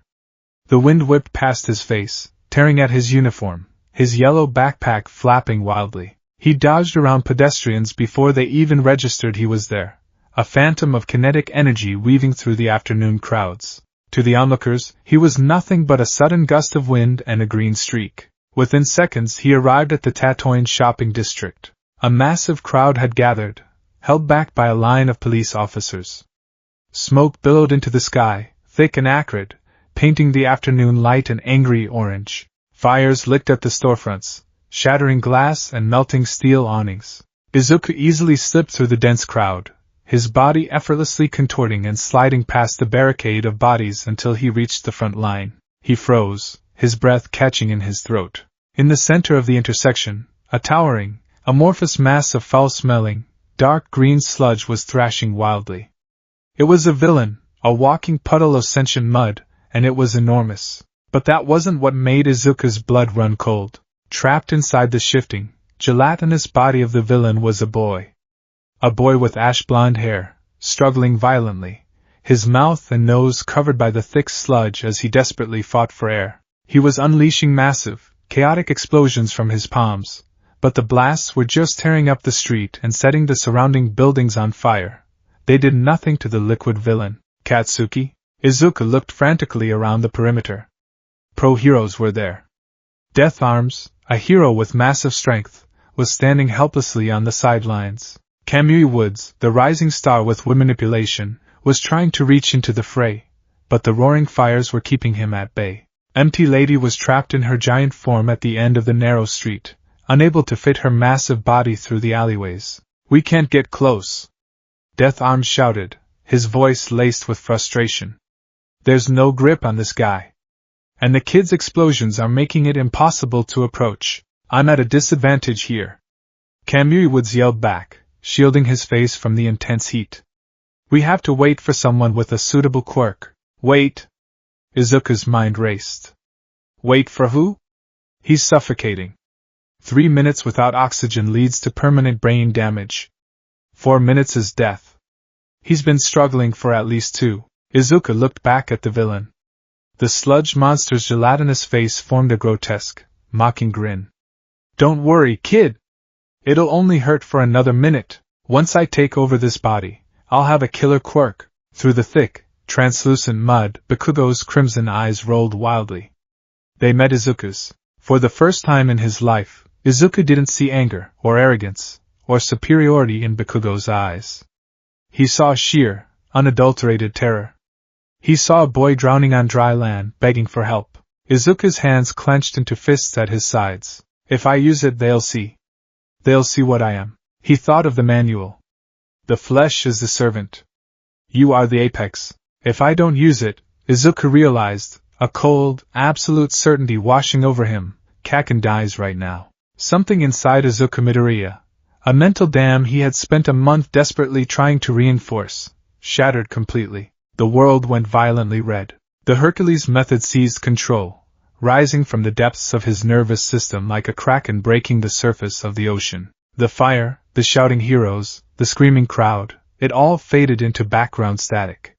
The wind whipped past his face, tearing at his uniform, his yellow backpack flapping wildly. He dodged around pedestrians before they even registered he was there, a phantom of kinetic energy weaving through the afternoon crowds. To the onlookers, he was nothing but a sudden gust of wind and a green streak. Within seconds he arrived at the Tatooine shopping district. A massive crowd had gathered, held back by a line of police officers. Smoke billowed into the sky, thick and acrid, painting the afternoon light an angry orange. Fires licked at the storefronts, shattering glass and melting steel awnings. Izuku easily slipped through the dense crowd, his body effortlessly contorting and sliding past the barricade of bodies until he reached the front line. He froze, his breath catching in his throat. In the center of the intersection, a towering, amorphous mass of foul-smelling, dark green sludge was thrashing wildly. It was a villain, a walking puddle of sentient mud, and it was enormous. But that wasn't what made Izuku's blood run cold. Trapped inside the shifting, gelatinous body of the villain was a boy. A boy with ash-blonde hair, struggling violently, his mouth and nose covered by the thick sludge as he desperately fought for air. He was unleashing massive, chaotic explosions from his palms, but the blasts were just tearing up the street and setting the surrounding buildings on fire. They did nothing to the liquid villain. Katsuki? Izuku looked frantically around the perimeter. Pro-heroes were there. Death Arms, a hero with massive strength, was standing helplessly on the sidelines. Kamui Woods, the rising star with wood manipulation, was trying to reach into the fray, but the roaring fires were keeping him at bay. Empty Lady was trapped in her giant form at the end of the narrow street, unable to fit her massive body through the alleyways. We can't get close. Death Arms shouted, his voice laced with frustration. There's no grip on this guy. And the kid's explosions are making it impossible to approach. I'm at a disadvantage here. Kamui Woods yelled back, shielding his face from the intense heat. We have to wait for someone with a suitable quirk. Wait! Izuku's mind raced. Wait for who? He's suffocating. 3 minutes without oxygen leads to permanent brain damage. 4 minutes is death. He's been struggling for at least 2. Izuku looked back at the villain. The sludge monster's gelatinous face formed a grotesque, mocking grin. Don't worry, kid! It'll only hurt for another minute. Once I take over this body, I'll have a killer quirk. Through the thick, translucent mud, Bakugo's crimson eyes rolled wildly. They met Izuku's. For the first time in his life, Izuku didn't see anger, or arrogance, or superiority in Bakugo's eyes. He saw sheer, unadulterated terror. He saw a boy drowning on dry land, begging for help. Izuku's hands clenched into fists at his sides. If I use it, they'll see. They'll see what I am. He thought of the manual. The flesh is the servant. You are the apex. If I don't use it, Izuku realized, a cold, absolute certainty washing over him, Kaken dies right now. Something inside Izuku Midoriya, a mental dam he had spent a month desperately trying to reinforce, shattered completely. The world went violently red. The Hercules method seized control, rising from the depths of his nervous system like a kraken breaking the surface of the ocean. The fire, the shouting heroes, the screaming crowd, it all faded into background static.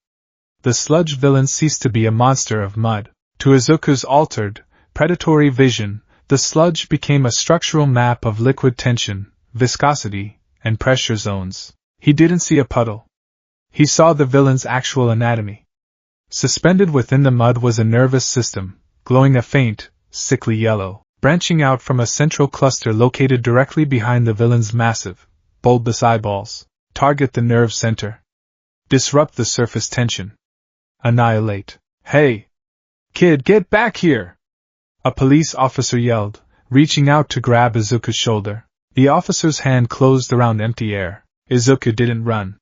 The sludge villain ceased to be a monster of mud. To Izuku's altered, predatory vision, the sludge became a structural map of liquid tension, viscosity, and pressure zones. He didn't see a puddle. He saw the villain's actual anatomy. Suspended within the mud was a nervous system, glowing a faint, sickly yellow, branching out from a central cluster located directly behind the villain's massive, bulbous eyeballs. Target the nerve center. Disrupt the surface tension. Annihilate. Hey! Kid, get back here! A police officer yelled, reaching out to grab Izuku's shoulder. The officer's hand closed around empty air. Izuku didn't run.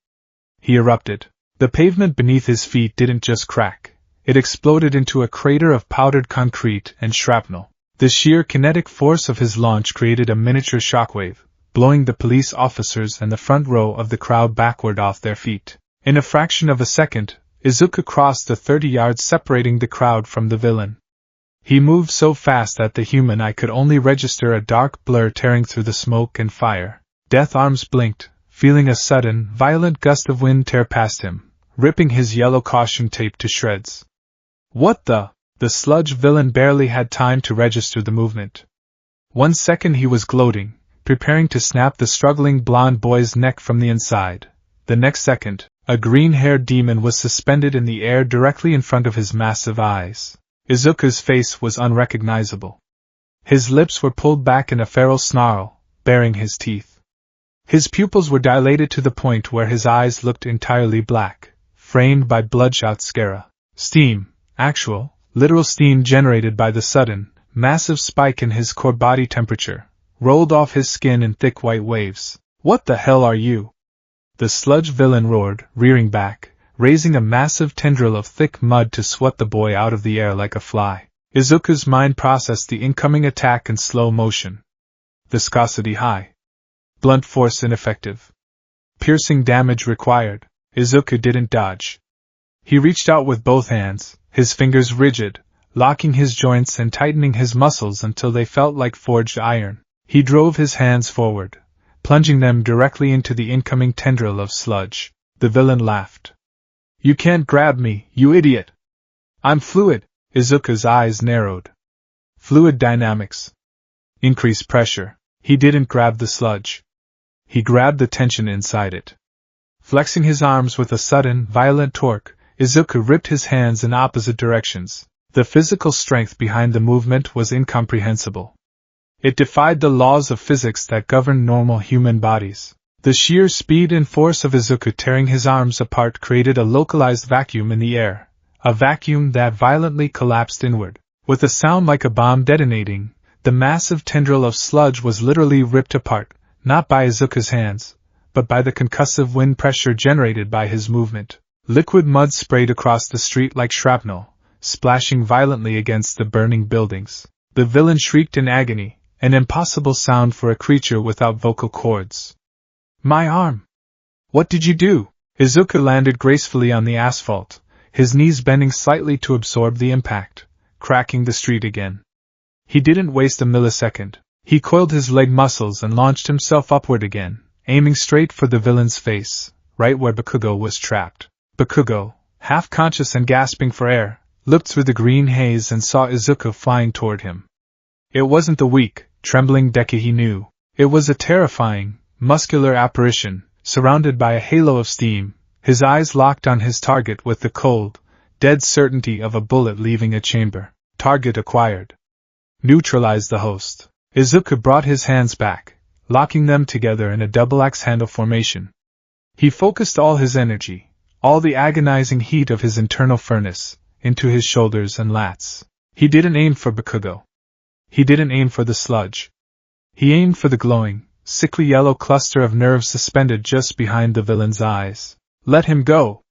He erupted. The pavement beneath his feet didn't just crack. It exploded into a crater of powdered concrete and shrapnel. The sheer kinetic force of his launch created a miniature shockwave, blowing the police officers and the front row of the crowd backward off their feet. In a fraction of a second, Izuku crossed the 30 yards separating the crowd from the villain. He moved so fast that the human eye could only register a dark blur tearing through the smoke and fire. Death arms blinked, feeling a sudden, violent gust of wind tear past him, ripping his yellow caution tape to shreds. What the? The sludge villain barely had time to register the movement. 1 second he was gloating, preparing to snap the struggling blonde boy's neck from the inside. The next second, a green-haired demon was suspended in the air directly in front of his massive eyes. Izuku's face was unrecognizable. His lips were pulled back in a feral snarl, baring his teeth. His pupils were dilated to the point where his eyes looked entirely black, framed by bloodshot sclera. Steam, actual, literal steam generated by the sudden, massive spike in his core body temperature, rolled off his skin in thick white waves. What the hell are you? The sludge villain roared, rearing back, raising a massive tendril of thick mud to swat the boy out of the air like a fly. Izuku's mind processed the incoming attack in slow motion. Viscosity high. Blunt force ineffective. Piercing damage required. Izuku didn't dodge. He reached out with both hands, his fingers rigid, locking his joints and tightening his muscles until they felt like forged iron. He drove his hands forward, plunging them directly into the incoming tendril of sludge. The villain laughed. You can't grab me, you idiot! I'm fluid! Izuku's eyes narrowed. Fluid dynamics. Increase pressure. He didn't grab the sludge. He grabbed the tension inside it. Flexing his arms with a sudden, violent torque, Izuku ripped his hands in opposite directions. The physical strength behind the movement was incomprehensible. It defied the laws of physics that govern normal human bodies. The sheer speed and force of Izuku tearing his arms apart created a localized vacuum in the air, a vacuum that violently collapsed inward. With a sound like a bomb detonating, the massive tendril of sludge was literally ripped apart, not by Izuku's hands, but by the concussive wind pressure generated by his movement. Liquid mud sprayed across the street like shrapnel, splashing violently against the burning buildings. The villain shrieked in agony, an impossible sound for a creature without vocal cords. My arm! What did you do? Izuku landed gracefully on the asphalt, his knees bending slightly to absorb the impact, cracking the street again. He didn't waste a millisecond. He coiled his leg muscles and launched himself upward again, aiming straight for the villain's face, right where Bakugo was trapped. Bakugo, half conscious and gasping for air, looked through the green haze and saw Izuku flying toward him. It wasn't the weak, trembling Deku he knew. It was a terrifying, muscular apparition, surrounded by a halo of steam, his eyes locked on his target with the cold, dead certainty of a bullet leaving a chamber. Target acquired. Neutralize the host. Izuku brought his hands back, locking them together in a double axe handle formation. He focused all his energy, all the agonizing heat of his internal furnace, into his shoulders and lats. He didn't aim for Bakugo. He didn't aim for the sludge. He aimed for the glowing, sickly yellow cluster of nerves suspended just behind the villain's eyes. Let him go!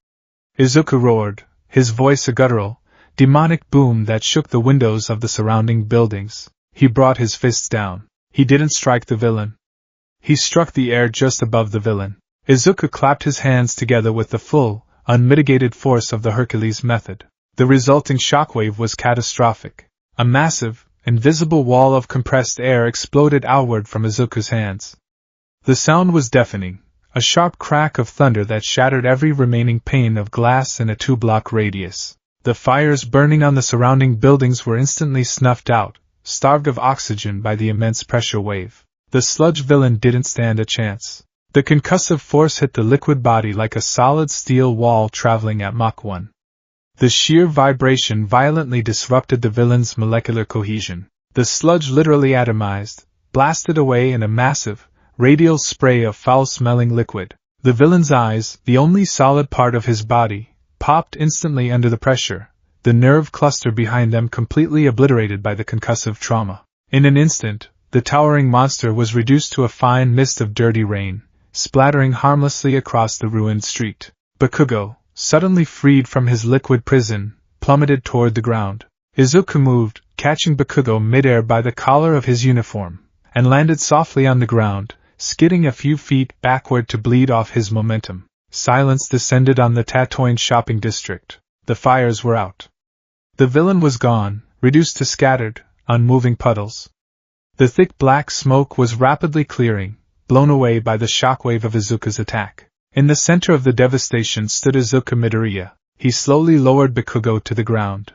Izuku roared, his voice a guttural, demonic boom that shook the windows of the surrounding buildings. He brought his fists down. He didn't strike the villain. He struck the air just above the villain. Izuku clapped his hands together with the full, unmitigated force of the Hercules method. The resulting shockwave was catastrophic. A massive, invisible wall of compressed air exploded outward from Izuku's hands. The sound was deafening, a sharp crack of thunder that shattered every remaining pane of glass in a 2-block radius. The fires burning on the surrounding buildings were instantly snuffed out, starved of oxygen by the immense pressure wave. The sludge villain didn't stand a chance. The concussive force hit the liquid body like a solid steel wall traveling at Mach 1. The sheer vibration violently disrupted the villain's molecular cohesion. The sludge literally atomized, blasted away in a massive, radial spray of foul-smelling liquid. The villain's eyes, the only solid part of his body, popped instantly under the pressure, the nerve cluster behind them completely obliterated by the concussive trauma. In an instant, the towering monster was reduced to a fine mist of dirty rain, splattering harmlessly across the ruined street. Bakugo, suddenly freed from his liquid prison, plummeted toward the ground. Izuku moved, catching Bakugo midair by the collar of his uniform, and landed softly on the ground, skidding a few feet backward to bleed off his momentum. Silence descended on the Tatooine shopping district. The fires were out. The villain was gone, reduced to scattered, unmoving puddles. The thick black smoke was rapidly clearing, blown away by the shockwave of Izuku's attack. In the center of the devastation stood Izuku Midoriya. He slowly lowered Bakugo to the ground.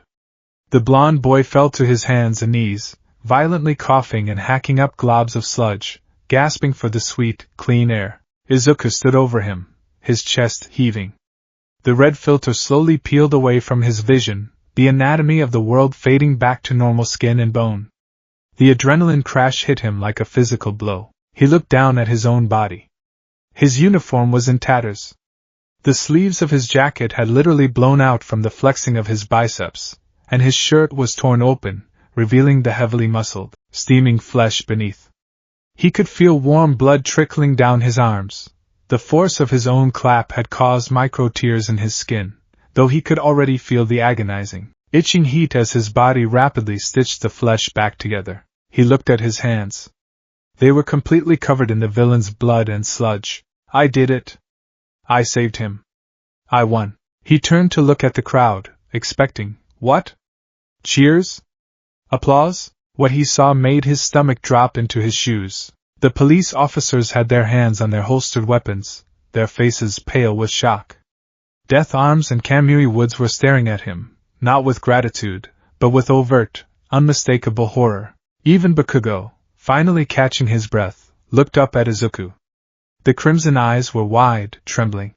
The blond boy fell to his hands and knees, violently coughing and hacking up globs of sludge, gasping for the sweet, clean air. Izuku stood over him, his chest heaving. The red filter slowly peeled away from his vision, the anatomy of the world fading back to normal skin and bone. The adrenaline crash hit him like a physical blow. He looked down at his own body. His uniform was in tatters. The sleeves of his jacket had literally blown out from the flexing of his biceps, and his shirt was torn open, revealing the heavily muscled, steaming flesh beneath. He could feel warm blood trickling down his arms. The force of his own clap had caused micro-tears in his skin, though he could already feel the agonizing, itching heat as his body rapidly stitched the flesh back together. He looked at his hands. They were completely covered in the villain's blood and sludge. I did it. I saved him. I won. He turned to look at the crowd, expecting, what? Cheers? Applause? What he saw made his stomach drop into his shoes. The police officers had their hands on their holstered weapons, their faces pale with shock. Death Arms and Kamui Woods were staring at him, not with gratitude, but with overt, unmistakable horror. Even Bakugo, finally catching his breath, looked up at Izuku. The crimson eyes were wide, trembling.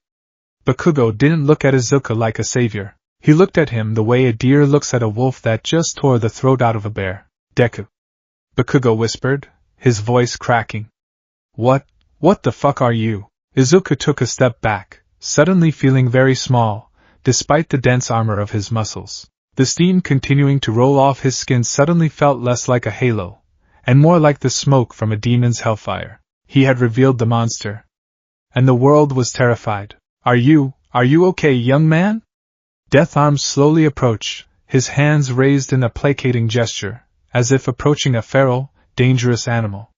Bakugo didn't look at Izuku like a savior. He looked at him the way a deer looks at a wolf that just tore the throat out of a bear. Deku. Bakugo whispered, his voice cracking. What the fuck are you? Izuku took a step back, suddenly feeling very small, despite the dense armor of his muscles. The steam continuing to roll off his skin suddenly felt less like a halo, and more like the smoke from a demon's hellfire. He had revealed the monster. And the world was terrified. Are you okay, young man? Death Arms slowly approached, his hands raised in a placating gesture, as if approaching a feral, dangerous animal.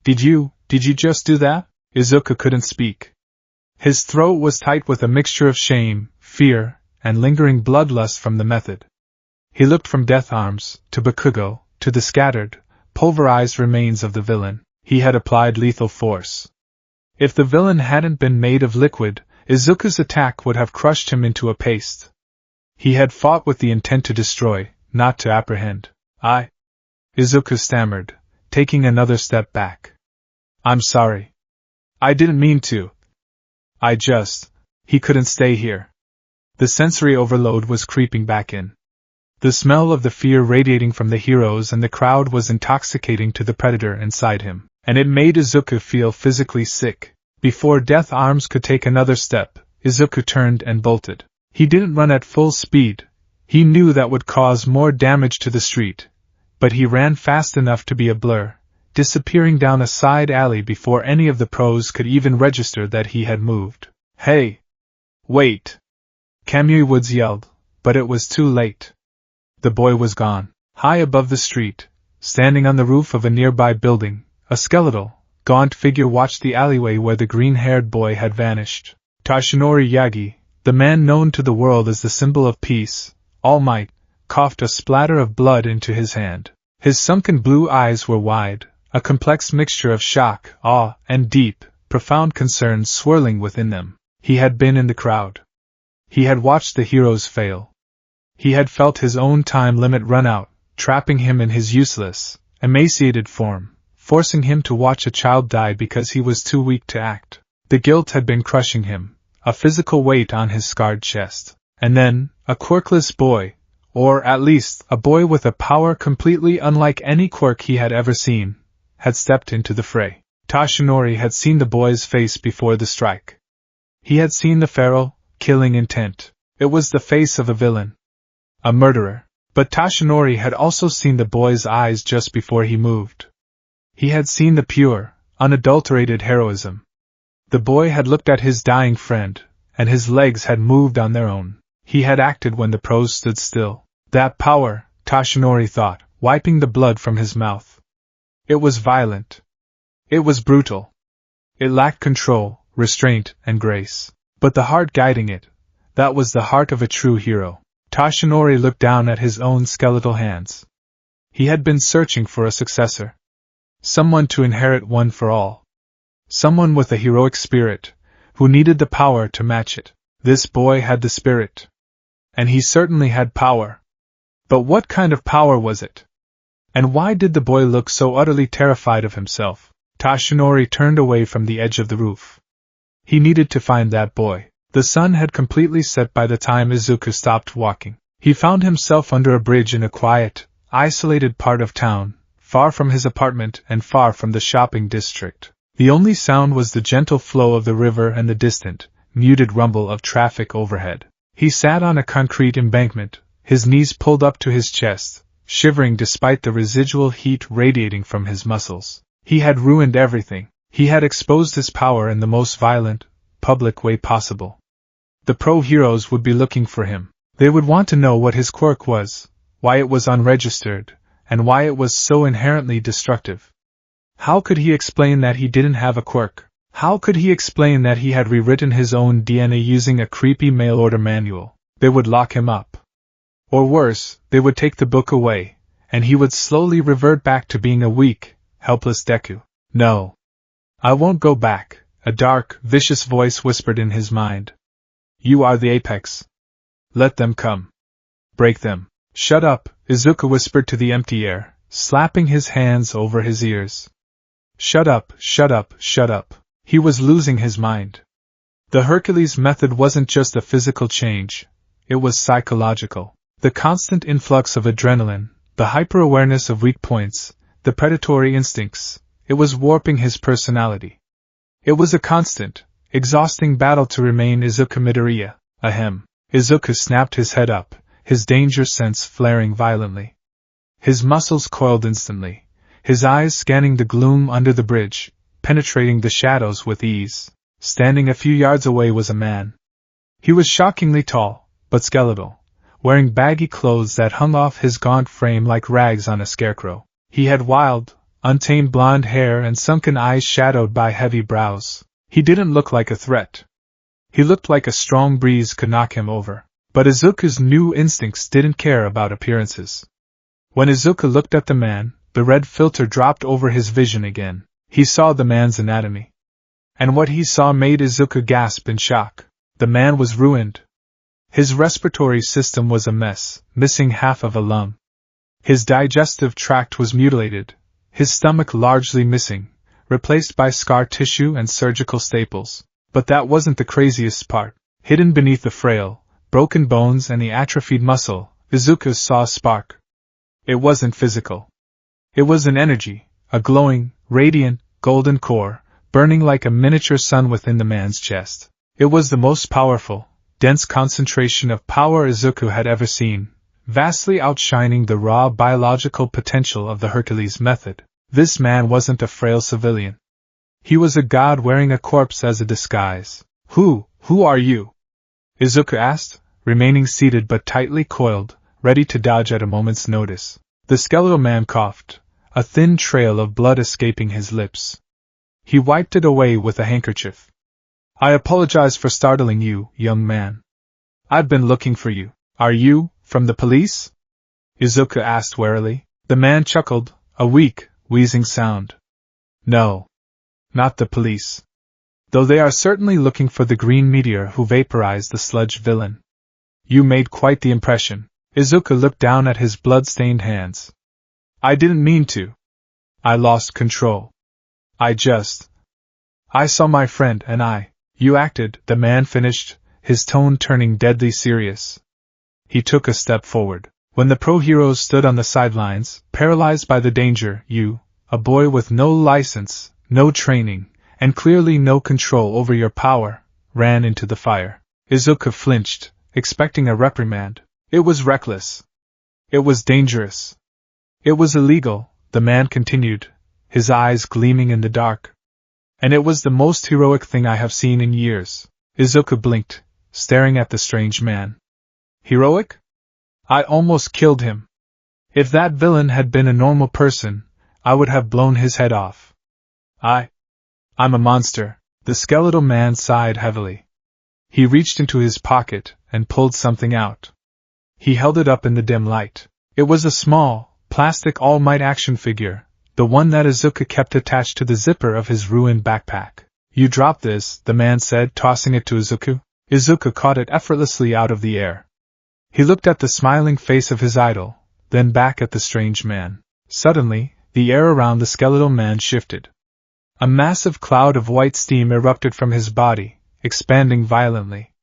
Did you just do that? Izuku couldn't speak. His throat was tight with a mixture of shame, fear, and lingering bloodlust from the method. He looked from Death Arms, to Bakugo, to the scattered, pulverized remains of the villain. He had applied lethal force. If the villain hadn't been made of liquid, Izuku's attack would have crushed him into a paste. He had fought with the intent to destroy, not to apprehend. Izuku stammered, taking another step back. I'm sorry. I didn't mean to. He couldn't stay here. The sensory overload was creeping back in. The smell of the fear radiating from the heroes and the crowd was intoxicating to the predator inside him, and it made Izuku feel physically sick. Before Death Arms could take another step, Izuku turned and bolted. He didn't run at full speed. He knew that would cause more damage to the street, but he ran fast enough to be a blur, disappearing down a side alley before any of the pros could even register that he had moved. Hey! Wait! Kamui Woods yelled, but it was too late. The boy was gone. High above the street, standing on the roof of a nearby building, a skeletal, gaunt figure watched the alleyway where the green-haired boy had vanished. Toshinori Yagi, the man known to the world as the symbol of peace, All Might, coughed a splatter of blood into his hand. His sunken blue eyes were wide, a complex mixture of shock, awe, and deep, profound concern swirling within them. He had been in the crowd. He had watched the heroes fail. He had felt his own time limit run out, trapping him in his useless, emaciated form, forcing him to watch a child die because he was too weak to act. The guilt had been crushing him, a physical weight on his scarred chest. And then, a quirkless boy, or at least a boy with a power completely unlike any quirk he had ever seen, had stepped into the fray. Toshinori had seen the boy's face before the strike. He had seen the feral, killing intent. It was the face of a villain. A murderer. But Toshinori had also seen the boy's eyes just before he moved. He had seen the pure, unadulterated heroism. The boy had looked at his dying friend, and his legs had moved on their own. He had acted when the pros stood still. That power, Toshinori thought, wiping the blood from his mouth. It was violent. It was brutal. It lacked control, restraint, and grace. But the heart guiding it, that was the heart of a true hero. Toshinori looked down at his own skeletal hands. He had been searching for a successor. Someone to inherit One for All. Someone with a heroic spirit, who needed the power to match it. This boy had the spirit. And he certainly had power. But what kind of power was it? And why did the boy look so utterly terrified of himself? Toshinori turned away from the edge of the roof. He needed to find that boy. The sun had completely set by the time Izuku stopped walking. He found himself under a bridge in a quiet, isolated part of town, far from his apartment and far from the shopping district. The only sound was the gentle flow of the river and the distant, muted rumble of traffic overhead. He sat on a concrete embankment, his knees pulled up to his chest, shivering despite the residual heat radiating from his muscles. He had ruined everything. He had exposed his power in the most violent, public way possible. The pro-heroes would be looking for him. They would want to know what his quirk was, why it was unregistered, and why it was so inherently destructive. How could he explain that he didn't have a quirk? How could he explain that he had rewritten his own DNA using a creepy mail-order manual? They would lock him up. Or worse, they would take the book away, and he would slowly revert back to being a weak, helpless Deku. No. I won't go back, a dark, vicious voice whispered in his mind. You are the apex. Let them come. Break them. Shut up, Izuku whispered to the empty air, slapping his hands over his ears. Shut up, shut up, shut up. He was losing his mind. The Hercules method wasn't just a physical change, it was psychological. The constant influx of adrenaline, the hyper-awareness of weak points, the predatory instincts, it was warping his personality. It was a constant, exhausting battle to remain Izuku Midoriya. Ahem. Izuku snapped his head up, his danger sense flaring violently. His muscles coiled instantly, his eyes scanning the gloom under the bridge, penetrating the shadows with ease. Standing a few yards away was a man. He was shockingly tall, but skeletal, wearing baggy clothes that hung off his gaunt frame like rags on a scarecrow. He had wild, untamed blonde hair and sunken eyes shadowed by heavy brows. He didn't look like a threat. He looked like a strong breeze could knock him over. But Izuku's new instincts didn't care about appearances. When Izuku looked at the man, the red filter dropped over his vision again. He saw the man's anatomy. And what he saw made Izuku gasp in shock. The man was ruined. His respiratory system was a mess, missing half of a lung. His digestive tract was mutilated, his stomach largely missing, replaced by scar tissue and surgical staples. But that wasn't the craziest part. Hidden beneath the frail, broken bones and the atrophied muscle, Izuku saw a spark. It wasn't physical. It was an energy, a glowing, radiant, golden core, burning like a miniature sun within the man's chest. It was the most powerful, dense concentration of power Izuku had ever seen, vastly outshining the raw biological potential of the Hercules method. This man wasn't a frail civilian. He was a god wearing a corpse as a disguise. Who are you? Izuku asked, remaining seated but tightly coiled, ready to dodge at a moment's notice. The skeletal man coughed, a thin trail of blood escaping his lips. He wiped it away with a handkerchief. I apologize for startling you, young man. I've been looking for you. Are you from the police? Izuku asked warily. The man chuckled, a weak, wheezing sound. No. Not the police. Though they are certainly looking for the green meteor who vaporized the sludge villain. You made quite the impression. Izuku looked down at his blood-stained hands. I didn't mean to. I lost control. I saw my friend and You acted, the man finished, his tone turning deadly serious. He took a step forward. When the pro-heroes stood on the sidelines, paralyzed by the danger, you, a boy with no license, no training, and clearly no control over your power, ran into the fire. Izuku flinched, expecting a reprimand. It was reckless. It was dangerous. It was illegal, the man continued, his eyes gleaming in the dark. And it was the most heroic thing I have seen in years. Izuku blinked, staring at the strange man. Heroic? I almost killed him. If that villain had been a normal person, I would have blown his head off. I'm a monster, the skeletal man sighed heavily. He reached into his pocket and pulled something out. He held it up in the dim light. It was a small, plastic All Might action figure, the one that Izuku kept attached to the zipper of his ruined backpack. You dropped this, the man said, tossing it to Izuku. Izuku caught it effortlessly out of the air. He looked at the smiling face of his idol, then back at the strange man. Suddenly, the air around the skeletal man shifted. A massive cloud of white steam erupted from his body, expanding violently.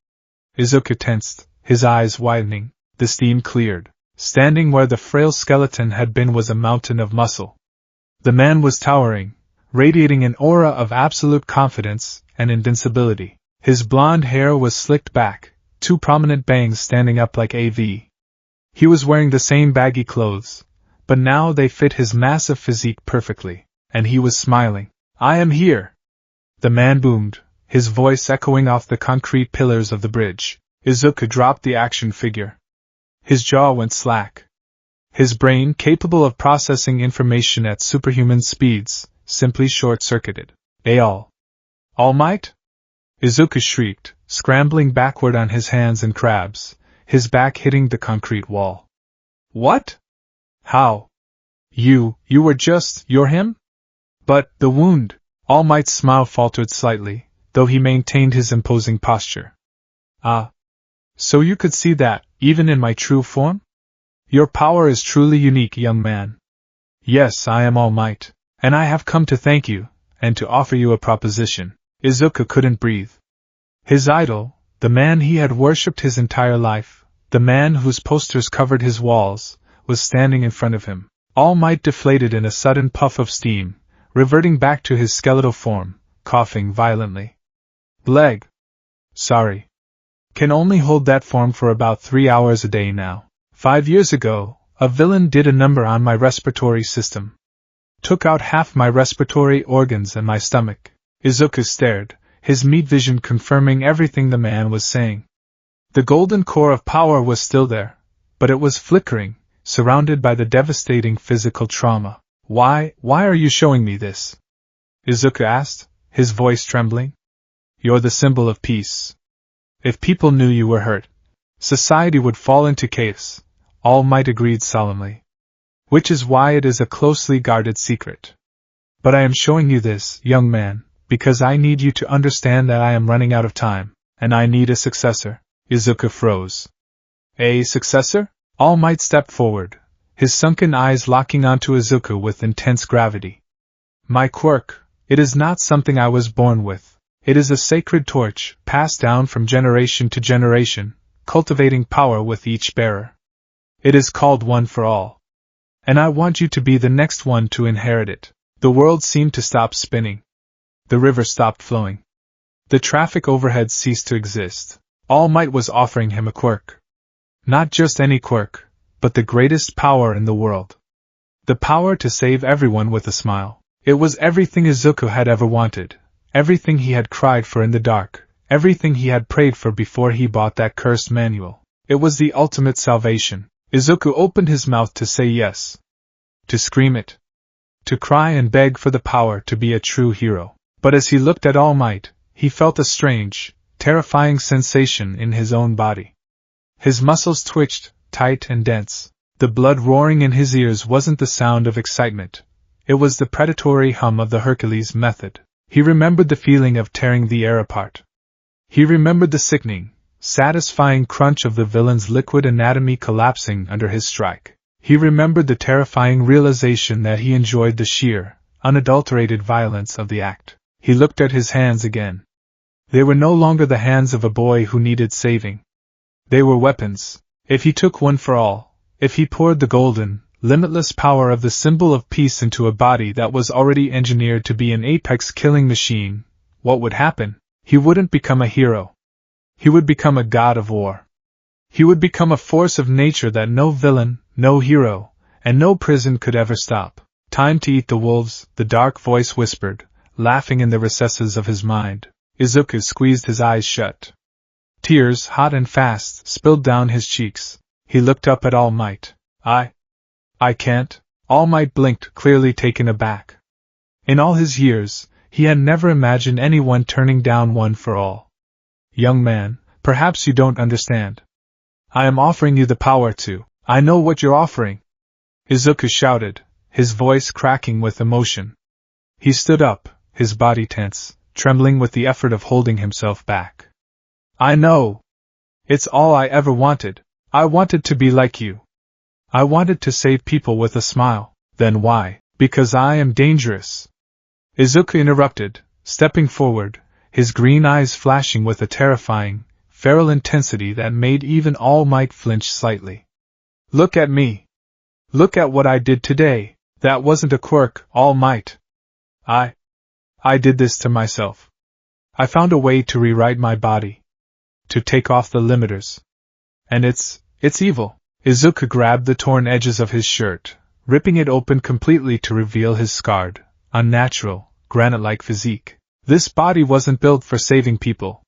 Izuku tensed, his eyes widening. The steam cleared. Standing where the frail skeleton had been was a mountain of muscle. The man was towering, radiating an aura of absolute confidence and invincibility. His blonde hair was slicked back, two prominent bangs standing up like a V. He was wearing the same baggy clothes, but now they fit his massive physique perfectly, and he was smiling. I am here! The man boomed, his voice echoing off the concrete pillars of the bridge. Izuku dropped the action figure. His jaw went slack. His brain, capable of processing information at superhuman speeds, simply short-circuited. All Might? Izuku shrieked, scrambling backward on his hands and crabs, his back hitting the concrete wall. What? How? You're him? But, the wound. All Might's smile faltered slightly, though he maintained his imposing posture. So you could see that, even in my true form? Your power is truly unique, young man. Yes, I am All Might, and I have come to thank you, and to offer you a proposition. Izuku couldn't breathe. His idol, the man he had worshipped his entire life, the man whose posters covered his walls, was standing in front of him. All Might deflated in a sudden puff of steam, reverting back to his skeletal form, coughing violently. Bleg. Sorry. Can only hold that form for about 3 hours a day now. 5 years ago, a villain did a number on my respiratory system. Took out half my respiratory organs and my stomach. Izuku stared, his meat vision confirming everything the man was saying. The golden core of power was still there, but it was flickering, surrounded by the devastating physical trauma. Why are you showing me this? Izuku asked, his voice trembling. You're the symbol of peace. If people knew you were hurt, society would fall into chaos, All Might agreed solemnly. Which is why it is a closely guarded secret. But I am showing you this, young man, because I need you to understand that I am running out of time, and I need a successor. Izuku froze. A successor? All Might stepped forward, his sunken eyes locking onto Izuku with intense gravity. My quirk, it is not something I was born with. It is a sacred torch, passed down from generation to generation, cultivating power with each bearer. It is called One for All. And I want you to be the next one to inherit it. The world seemed to stop spinning. The river stopped flowing. The traffic overhead ceased to exist. All Might was offering him a quirk. Not just any quirk, but the greatest power in the world. The power to save everyone with a smile. It was everything Izuku had ever wanted, everything he had cried for in the dark, everything he had prayed for before he bought that cursed manual. It was the ultimate salvation. Izuku opened his mouth to say yes. To scream it. To cry and beg for the power to be a true hero. But as he looked at All Might, he felt a strange, terrifying sensation in his own body. His muscles twitched, tight and dense. The blood roaring in his ears wasn't the sound of excitement. It was the predatory hum of the Hercules method. He remembered the feeling of tearing the air apart. He remembered the sickening, satisfying crunch of the villain's liquid anatomy collapsing under his strike. He remembered the terrifying realization that he enjoyed the sheer, unadulterated violence of the act. He looked at his hands again. They were no longer the hands of a boy who needed saving. They were weapons. If he took One for All, if he poured the golden, limitless power of the symbol of peace into a body that was already engineered to be an apex killing machine, what would happen? He wouldn't become a hero. He would become a god of war. He would become a force of nature that no villain, no hero, and no prison could ever stop. Time to eat the wolves, the dark voice whispered, laughing in the recesses of his mind. Izuku squeezed his eyes shut. Tears, hot and fast, spilled down his cheeks. He looked up at All Might. I can't. All Might blinked, clearly taken aback. In all his years, he had never imagined anyone turning down One for All. Young man, perhaps you don't understand. I am offering you the power to. I know what you're offering. Izuku shouted, his voice cracking with emotion. He stood up, his body tense, trembling with the effort of holding himself back. I know. It's all I ever wanted. I wanted to be like you. I wanted to save people with a smile. Then why? Because I am dangerous. Izuku interrupted, stepping forward, his green eyes flashing with a terrifying, feral intensity that made even All Might flinch slightly. Look at me. Look at what I did today. That wasn't a quirk, All Might. I did this to myself. I found a way to rewrite my body. To take off the limiters. And it's evil. Izuku grabbed the torn edges of his shirt, ripping it open completely to reveal his scarred, unnatural, granite-like physique. This body wasn't built for saving people.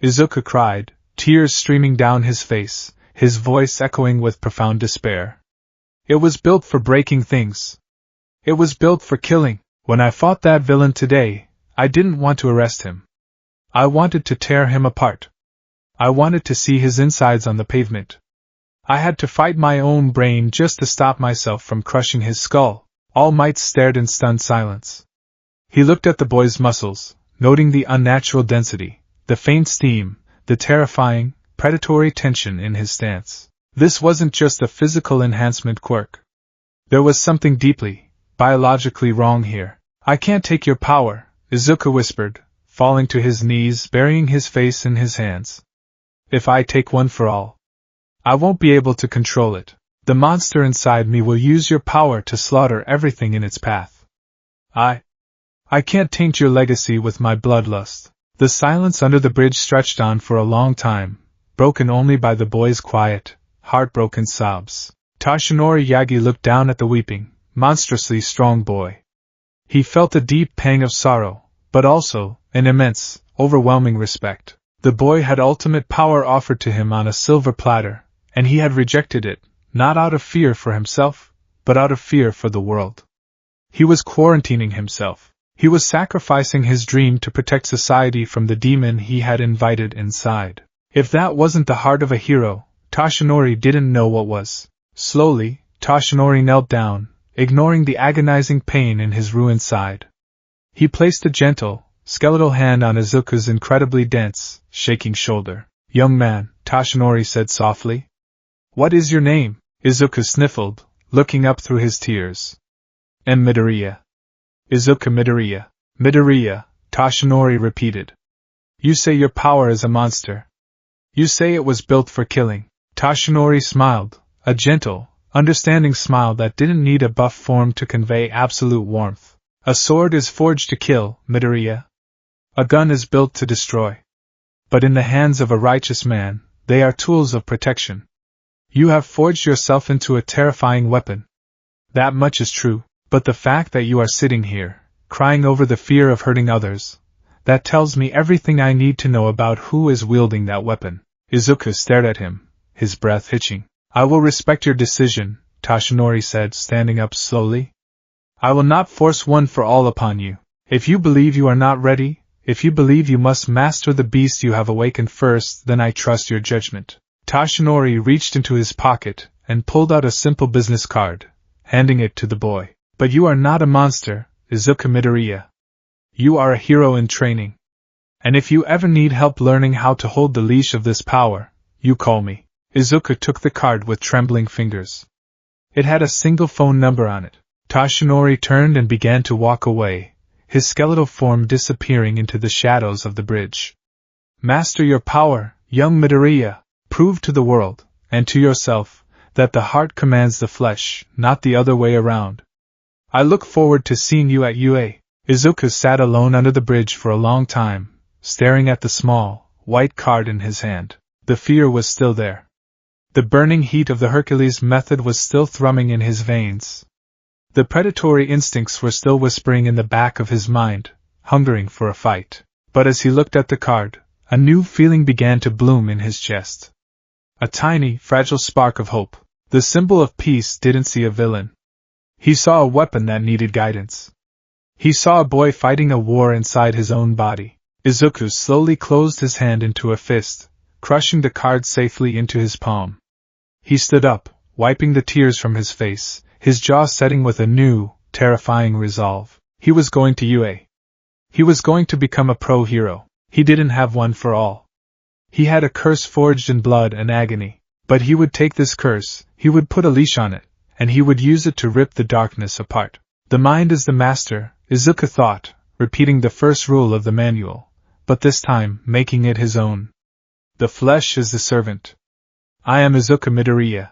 Izuku cried, tears streaming down his face, his voice echoing with profound despair. It was built for breaking things. It was built for killing. When I fought that villain today, I didn't want to arrest him. I wanted to tear him apart. I wanted to see his insides on the pavement. I had to fight my own brain just to stop myself from crushing his skull. All Might stared in stunned silence. He looked at the boy's muscles, noting the unnatural density, the faint steam, the terrifying, predatory tension in his stance. This wasn't just a physical enhancement quirk. There was something deeply, biologically wrong here. I can't take your power, Izuku whispered, falling to his knees, burying his face in his hands. If I take One for All, I won't be able to control it. The monster inside me will use your power to slaughter everything in its path. I can't taint your legacy with my bloodlust. The silence under the bridge stretched on for a long time, broken only by the boy's quiet, heartbroken sobs. Toshinori Yagi looked down at the weeping, monstrously strong boy. He felt a deep pang of sorrow, but also an immense, overwhelming respect. The boy had ultimate power offered to him on a silver platter, and he had rejected it, not out of fear for himself, but out of fear for the world. He was quarantining himself. He was sacrificing his dream to protect society from the demon he had invited inside. If that wasn't the heart of a hero, Toshinori didn't know what was. Slowly, Toshinori knelt down, ignoring the agonizing pain in his ruined side. He placed a gentle, skeletal hand on Izuku's incredibly dense, shaking shoulder. "Young man," Toshinori said softly. "What is your name?" Izuku sniffled, looking up through his tears. Midoriya. Izuku Midoriya. Midoriya, Toshinori repeated. "You say your power is a monster. You say it was built for killing." Toshinori smiled, a gentle, understanding smile that didn't need a buff form to convey absolute warmth. "A sword is forged to kill, Midoriya. A gun is built to destroy. But in the hands of a righteous man, they are tools of protection. You have forged yourself into a terrifying weapon. That much is true, but the fact that you are sitting here, crying over the fear of hurting others, that tells me everything I need to know about who is wielding that weapon." Izuku stared at him, his breath hitching. "I will respect your decision," Toshinori said, standing up slowly. "I will not force one for all upon you. If you believe you are not ready, if you believe you must master the beast you have awakened first, then I trust your judgment." Toshinori reached into his pocket and pulled out a simple business card, handing it to the boy. "But you are not a monster, Izuku Midoriya. You are a hero in training. And if you ever need help learning how to hold the leash of this power, you call me." Izuku took the card with trembling fingers. It had a single phone number on it. Toshinori turned and began to walk away, his skeletal form disappearing into the shadows of the bridge. "Master your power, young Midoriya. Prove to the world, and to yourself, that the heart commands the flesh, not the other way around. I look forward to seeing you at UA." Izuku sat alone under the bridge for a long time, staring at the small, white card in his hand. The fear was still there. The burning heat of the Hercules method was still thrumming in his veins. The predatory instincts were still whispering in the back of his mind, hungering for a fight. But as he looked at the card, a new feeling began to bloom in his chest. A tiny, fragile spark of hope. The symbol of peace didn't see a villain. He saw a weapon that needed guidance. He saw a boy fighting a war inside his own body. Izuku slowly closed his hand into a fist, crushing the card safely into his palm. He stood up, wiping the tears from his face, his jaw setting with a new, terrifying resolve. He was going to UA. He was going to become a pro-hero. He didn't have one for all. He had a curse forged in blood and agony. But he would take this curse, he would put a leash on it, and he would use it to rip the darkness apart. The mind is the master, Izuku thought, repeating the first rule of the manual, but this time making it his own. The flesh is the servant. I am Izuku Midoriya.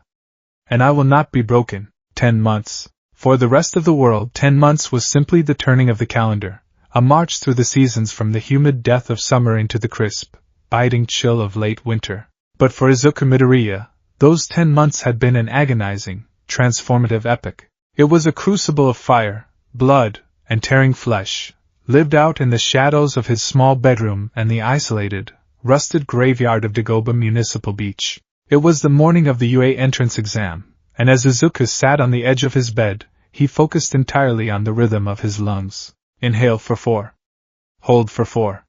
And I will not be broken. 10 months. For the rest of the world, 10 months was simply the turning of the calendar, a march through the seasons from the humid death of summer into the crisp, biting chill of late winter. But for Izuku Midoriya, those 10 months had been an agonizing, transformative epic. It was a crucible of fire, blood, and tearing flesh, lived out in the shadows of his small bedroom and the isolated, rusted graveyard of Dagoba Municipal Beach. It was the morning of the UA entrance exam, and as Izuku sat on the edge of his bed, he focused entirely on the rhythm of his lungs. Inhale for 4. Hold for 4.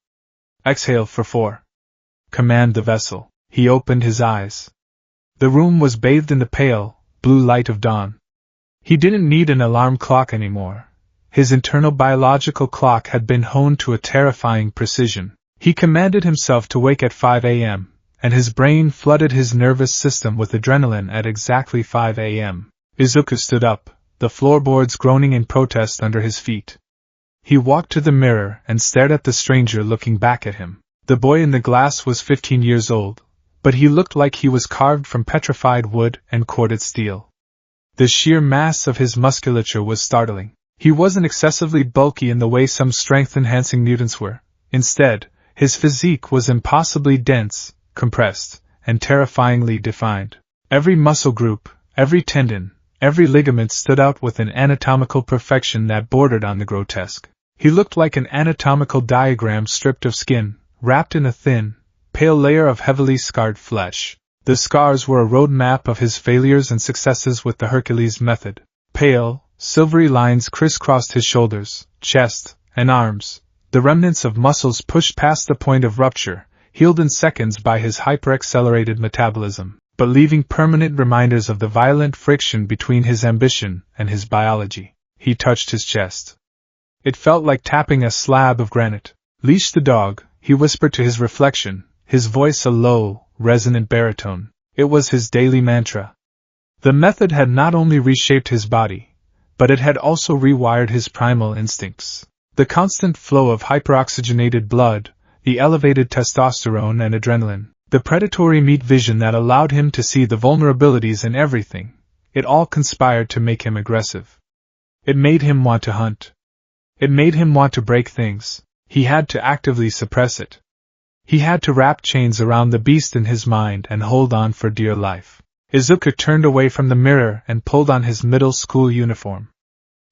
Exhale for 4. Command the vessel. He opened his eyes. The room was bathed in the pale, blue light of dawn. He didn't need an alarm clock anymore. His internal biological clock had been honed to a terrifying precision. He commanded himself to wake at 5 a.m., and his brain flooded his nervous system with adrenaline at exactly 5 a.m. Izuku stood up, the floorboards groaning in protest under his feet. He walked to the mirror and stared at the stranger looking back at him. The boy in the glass was 15 years old, but he looked like he was carved from petrified wood and corded steel. The sheer mass of his musculature was startling. He wasn't excessively bulky in the way some strength-enhancing mutants were. Instead, his physique was impossibly dense, compressed, and terrifyingly defined. Every muscle group, every tendon, every ligament stood out with an anatomical perfection that bordered on the grotesque. He looked like an anatomical diagram stripped of skin, wrapped in a thin, pale layer of heavily scarred flesh. The scars were a road map of his failures and successes with the Hercules method. Pale, silvery lines crisscrossed his shoulders, chest, and arms, the remnants of muscles pushed past the point of rupture. healed in seconds by his hyper-accelerated metabolism, but leaving permanent reminders of the violent friction between his ambition and his biology. He touched his chest. It felt like tapping a slab of granite. "Leash the dog," he whispered to his reflection, his voice a low, resonant baritone. It was his daily mantra. The method had not only reshaped his body, but it had also rewired his primal instincts. The constant flow of hyperoxygenated blood, the elevated testosterone and adrenaline, the predatory meat vision that allowed him to see the vulnerabilities in everything, it all conspired to make him aggressive. It made him want to hunt. It made him want to break things. He had to actively suppress it. He had to wrap chains around the beast in his mind and hold on for dear life. Izuku turned away from the mirror and pulled on his middle school uniform.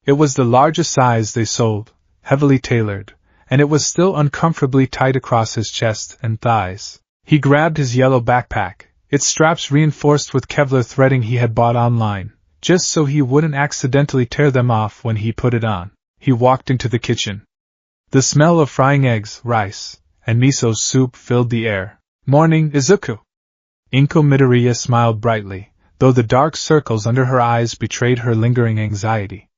It was the largest size they sold, heavily tailored, and it was still uncomfortably tight across his chest and thighs. He grabbed his yellow backpack, its straps reinforced with Kevlar threading he had bought online, just so he wouldn't accidentally tear them off when he put it on. He walked into the kitchen. The smell of frying eggs, rice, and miso soup filled the air. "Morning, Izuku." Inko Midoriya smiled brightly, though the dark circles under her eyes betrayed her lingering anxiety.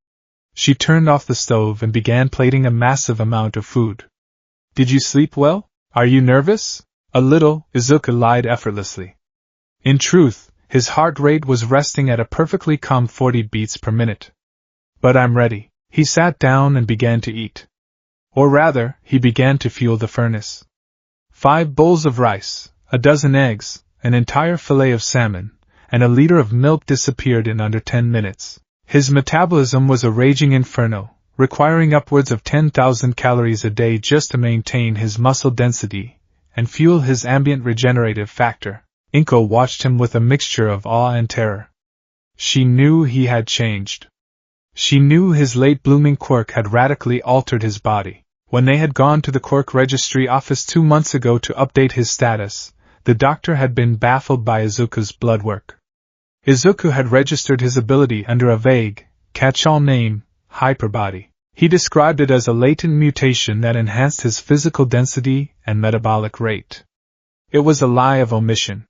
She turned off the stove and began plating a massive amount of food. "Did you sleep well? Are you nervous?" "A little," Izuku lied effortlessly. In truth, his heart rate was resting at a perfectly calm 40 beats per minute. "But I'm ready." He sat down and began to eat. Or rather, he began to fuel the furnace. 5 bowls of rice, a dozen eggs, an entire fillet of salmon, and a liter of milk disappeared in under 10 minutes. His metabolism was a raging inferno, requiring upwards of 10,000 calories a day just to maintain his muscle density and fuel his ambient regenerative factor. Inko watched him with a mixture of awe and terror. She knew he had changed. She knew his late-blooming quirk had radically altered his body. When they had gone to the quirk registry office 2 months ago to update his status, the doctor had been baffled by Izuku's blood work. Izuku had registered his ability under a vague, catch-all name, hyperbody. He described it as a latent mutation that enhanced his physical density and metabolic rate. It was a lie of omission.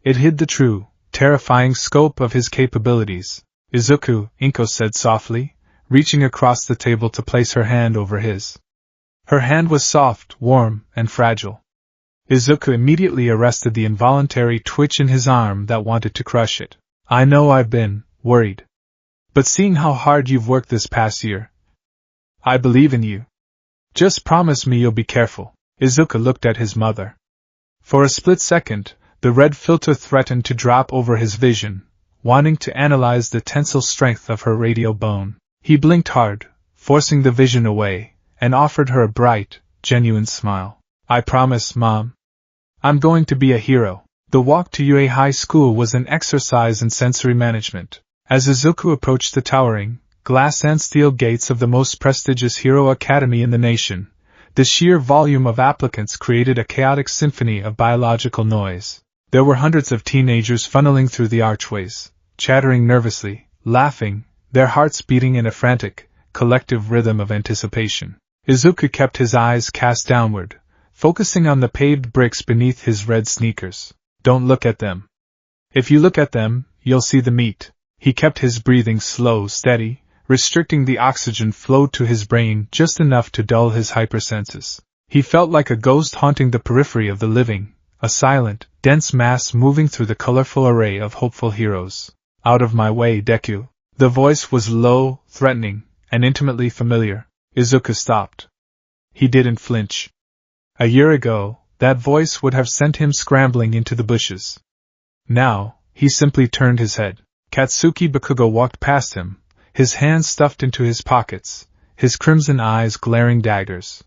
It hid the true, terrifying scope of his capabilities. "Izuku," Inko said softly, reaching across the table to place her hand over his. Her hand was soft, warm, and fragile. Izuku immediately arrested the involuntary twitch in his arm that wanted to crush it. "I know I've been worried. But seeing how hard you've worked this past year, I believe in you. Just promise me you'll be careful." Izuku looked at his mother. For a split second, the red filter threatened to drop over his vision, wanting to analyze the tensile strength of her radial bone. He blinked hard, forcing the vision away, and offered her a bright, genuine smile. "I promise, Mom. I'm going to be a hero." The walk to UA High School was an exercise in sensory management. As Izuku approached the towering, glass and steel gates of the most prestigious hero academy in the nation, the sheer volume of applicants created a chaotic symphony of biological noise. There were hundreds of teenagers funneling through the archways, chattering nervously, laughing, their hearts beating in a frantic, collective rhythm of anticipation. Izuku kept his eyes cast downward, focusing on the paved bricks beneath his red sneakers. "Don't look at them. If you look at them, you'll see the meat." He kept his breathing slow, steady, restricting the oxygen flow to his brain just enough to dull his hypersenses. He felt like a ghost haunting the periphery of the living, a silent, dense mass moving through the colorful array of hopeful heroes. "Out of my way, Deku." The voice was low, threatening, and intimately familiar. Izuku stopped. He didn't flinch. A year ago, that voice would have sent him scrambling into the bushes. Now, he simply turned his head. Katsuki Bakugo walked past him, his hands stuffed into his pockets, his crimson eyes glaring daggers.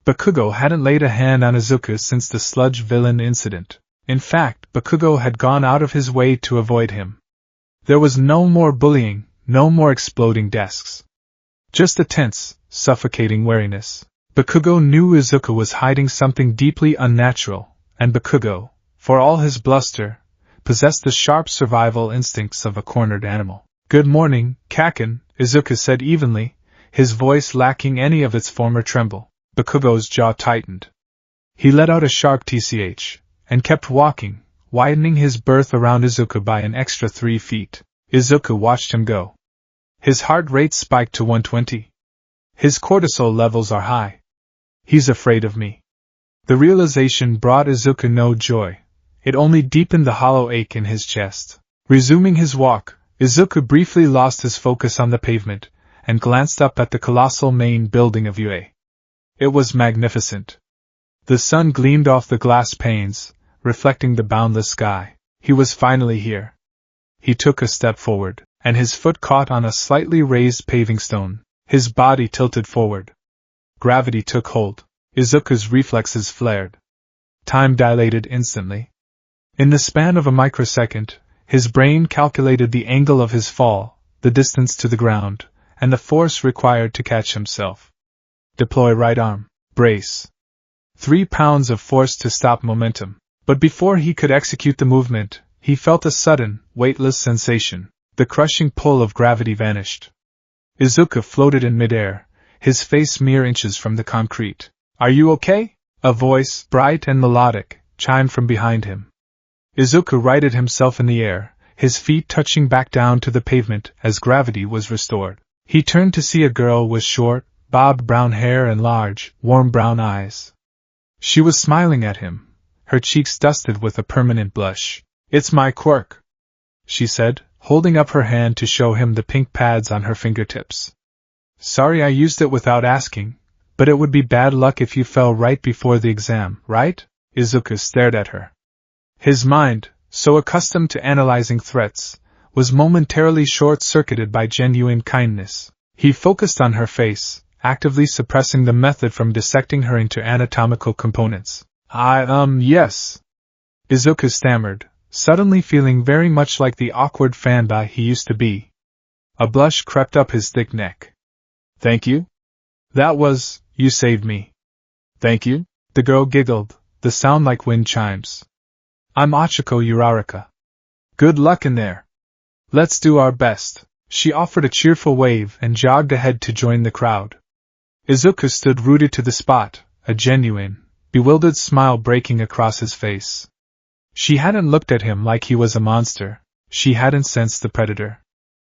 Bakugo hadn't laid a hand on Izuku since the sludge villain incident. In fact, Bakugo had gone out of his way to avoid him. There was no more bullying, no more exploding desks. Just a tense, suffocating wariness. Bakugo knew Izuku was hiding something deeply unnatural, and Bakugo, for all his bluster, possessed the sharp survival instincts of a cornered animal. "Good morning, Kaken," Izuku said evenly, his voice lacking any of its former tremble. Bakugo's jaw tightened. He let out a sharp tch, and kept walking, widening his berth around Izuku by an extra 3 feet. Izuku watched him go. His heart rate spiked to 120. His cortisol levels are high. He's afraid of me. The realization brought Izuku no joy. It only deepened the hollow ache in his chest. Resuming his walk, Izuku briefly lost his focus on the pavement, and glanced up at the colossal main building of UA. It was magnificent. The sun gleamed off the glass panes, reflecting the boundless sky. He was finally here. He took a step forward, and his foot caught on a slightly raised paving stone. His body tilted forward. Gravity took hold. Izuku's reflexes flared. Time dilated instantly. In the span of a microsecond, his brain calculated the angle of his fall, the distance to the ground, and the force required to catch himself. Deploy right arm. Brace. 3 pounds of force to stop momentum. But before he could execute the movement, he felt a sudden, weightless sensation. The crushing pull of gravity vanished. Izuku floated in midair, his face mere inches from the concrete. "Are you okay?" A voice, bright and melodic, chimed from behind him. Izuku righted himself in the air, his feet touching back down to the pavement as gravity was restored. He turned to see a girl with short, bobbed brown hair and large, warm brown eyes. She was smiling at him, her cheeks dusted with a permanent blush. "It's my quirk," she said, holding up her hand to show him the pink pads on her fingertips. "Sorry I used it without asking, but it would be bad luck if you fell right before the exam, right?" Izuku stared at her. His mind, so accustomed to analyzing threats, was momentarily short-circuited by genuine kindness. He focused on her face, actively suppressing the method from dissecting her into anatomical components. Yes," Izuku stammered, suddenly feeling very much like the awkward fanboy he used to be. A blush crept up his thick neck. "Thank you? You saved me." "Thank you?" The girl giggled, the sound like wind chimes. "I'm Ochiko Uraraka. Good luck in there. Let's do our best." She offered a cheerful wave and jogged ahead to join the crowd. Izuku stood rooted to the spot, a genuine, bewildered smile breaking across his face. She hadn't looked at him like he was a monster. She hadn't sensed the predator.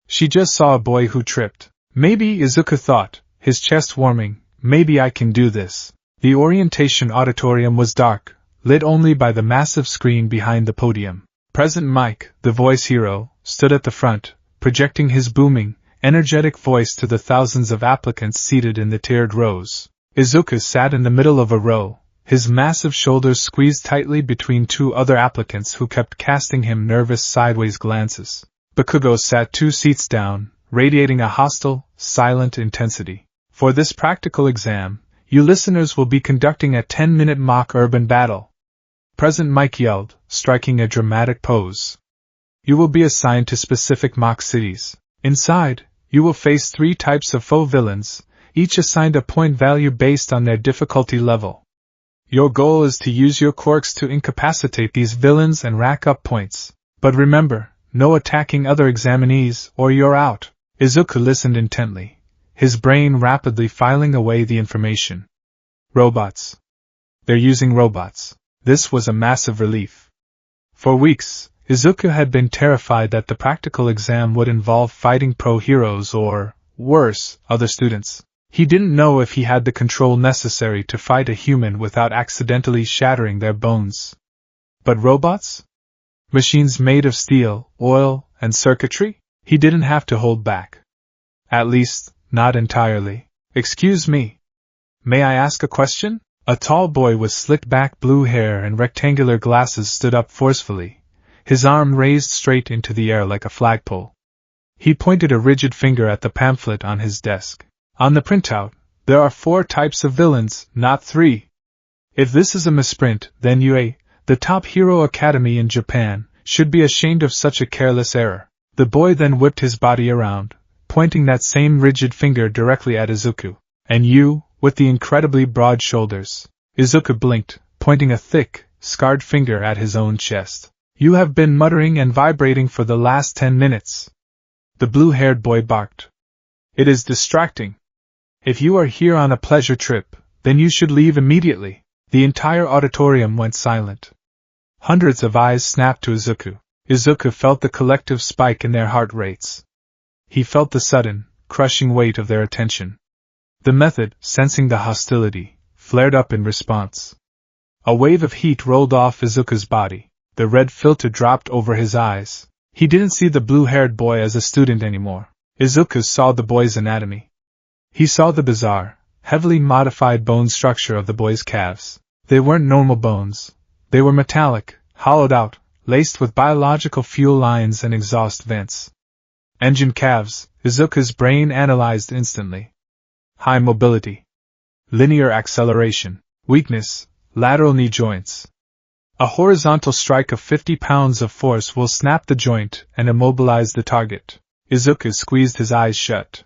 She just saw a boy who tripped. Maybe, Izuku thought, his chest warming, maybe I can do this. The orientation auditorium was dark, lit only by the massive screen behind the podium. President Mike, the voice hero, stood at the front, projecting his booming, energetic voice to the thousands of applicants seated in the tiered rows. Izuku sat in the middle of a row, his massive shoulders squeezed tightly between 2 other applicants who kept casting him nervous sideways glances. Bakugo sat 2 seats down, radiating a hostile, silent intensity. For this practical exam, you listeners will be conducting a 10-minute mock urban battle. President Mike yelled, striking a dramatic pose. You will be assigned to specific mock cities. Inside, you will face 3 types of faux villains, each assigned a point value based on their difficulty level. Your goal is to use your quirks to incapacitate these villains and rack up points. But remember, no attacking other examinees or you're out. Izuku listened intently, his brain rapidly filing away the information. Robots. They're using robots. This was a massive relief. For weeks, Izuku had been terrified that the practical exam would involve fighting pro-heroes or, worse, other students. He didn't know if he had the control necessary to fight a human without accidentally shattering their bones. But robots? Machines made of steel, oil, and circuitry? He didn't have to hold back. At least, not entirely. Excuse me. May I ask a question? A tall boy with slicked-back blue hair and rectangular glasses stood up forcefully, his arm raised straight into the air like a flagpole. He pointed a rigid finger at the pamphlet on his desk. On the printout, there are 4 types of villains, not 3. If this is a misprint, then UA, the top hero academy in Japan, should be ashamed of such a careless error. The boy then whipped his body around, pointing that same rigid finger directly at Izuku. And you, with the incredibly broad shoulders. Izuku blinked, pointing a thick, scarred finger at his own chest. You have been muttering and vibrating for the last 10 minutes. The blue-haired boy barked. It is distracting. If you are here on a pleasure trip, then you should leave immediately. The entire auditorium went silent. Hundreds of eyes snapped to Izuku. Izuku felt the collective spike in their heart rates. He felt the sudden, crushing weight of their attention. The method, sensing the hostility, flared up in response. A wave of heat rolled off Izuku's body. The red filter dropped over his eyes. He didn't see the blue-haired boy as a student anymore. Izuku saw the boy's anatomy. He saw the bizarre, heavily modified bone structure of the boy's calves. They weren't normal bones. They were metallic, hollowed out, laced with biological fuel lines and exhaust vents. Engine calves, Izuku's brain analyzed instantly. High mobility. Linear acceleration. Weakness, lateral knee joints. A horizontal strike of 50 pounds of force will snap the joint and immobilize the target. Izuku squeezed his eyes shut.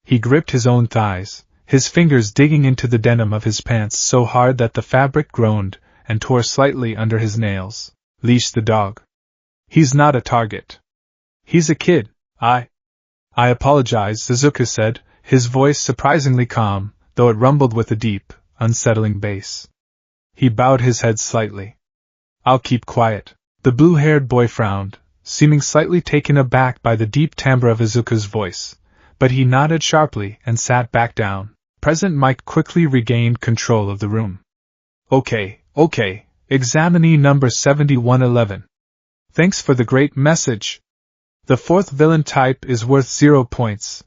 He gripped his own thighs, his fingers digging into the denim of his pants so hard that the fabric groaned and tore slightly under his nails. Leash the dog. He's not a target. He's a kid. I apologize, Izuku said, his voice surprisingly calm, though it rumbled with a deep, unsettling bass. He bowed his head slightly. I'll keep quiet. The blue-haired boy frowned, seeming slightly taken aback by the deep timbre of Izuku's voice, but he nodded sharply and sat back down. President Mike quickly regained control of the room. Okay, examinee number 7111. Thanks for the great message. The fourth villain type is worth 0 points.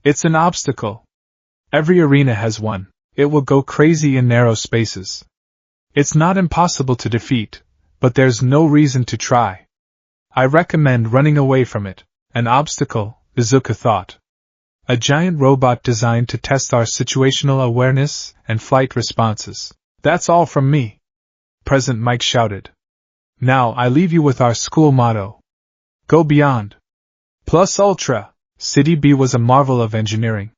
It's an obstacle. Every arena has one. It will go crazy in narrow spaces. It's not impossible to defeat, but there's no reason to try. I recommend running away from it. An obstacle, Izuku thought. A giant robot designed to test our situational awareness and flight responses. That's all from me. President Mike shouted. Now I leave you with our school motto. Go beyond. Plus ultra. City B was a marvel of engineering.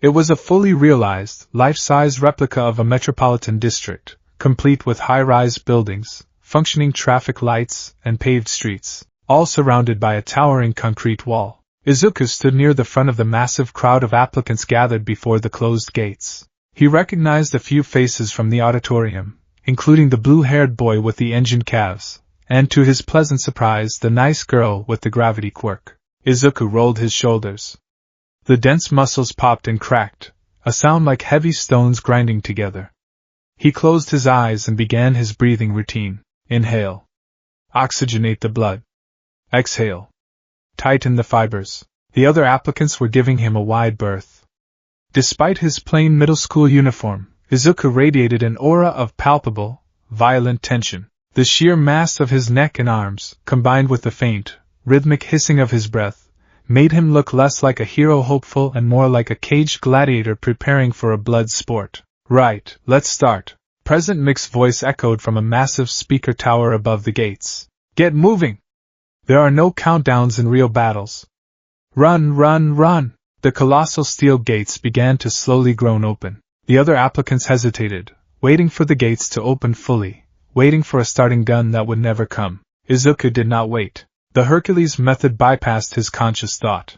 It was a fully realized, life-size replica of a metropolitan district, complete with high-rise buildings, functioning traffic lights, and paved streets, all surrounded by a towering concrete wall. Izuku stood near the front of the massive crowd of applicants gathered before the closed gates. He recognized a few faces from the auditorium, including the blue-haired boy with the engine calves, and to his pleasant surprise the nice girl with the gravity quirk. Izuku rolled his shoulders. The dense muscles popped and cracked, a sound like heavy stones grinding together. He closed his eyes and began his breathing routine. Inhale. Oxygenate the blood. Exhale. Tighten the fibers. The other applicants were giving him a wide berth. Despite his plain middle school uniform, Izuku radiated an aura of palpable, violent tension. The sheer mass of his neck and arms, combined with the faint, rhythmic hissing of his breath, made him look less like a hero hopeful and more like a caged gladiator preparing for a blood sport. Right, let's start. President Mick's voice echoed from a massive speaker tower above the gates. Get moving! There are no countdowns in real battles. Run, run, run! The colossal steel gates began to slowly groan open. The other applicants hesitated, waiting for the gates to open fully, waiting for a starting gun that would never come. Izuku did not wait. The Hercules method bypassed his conscious thought.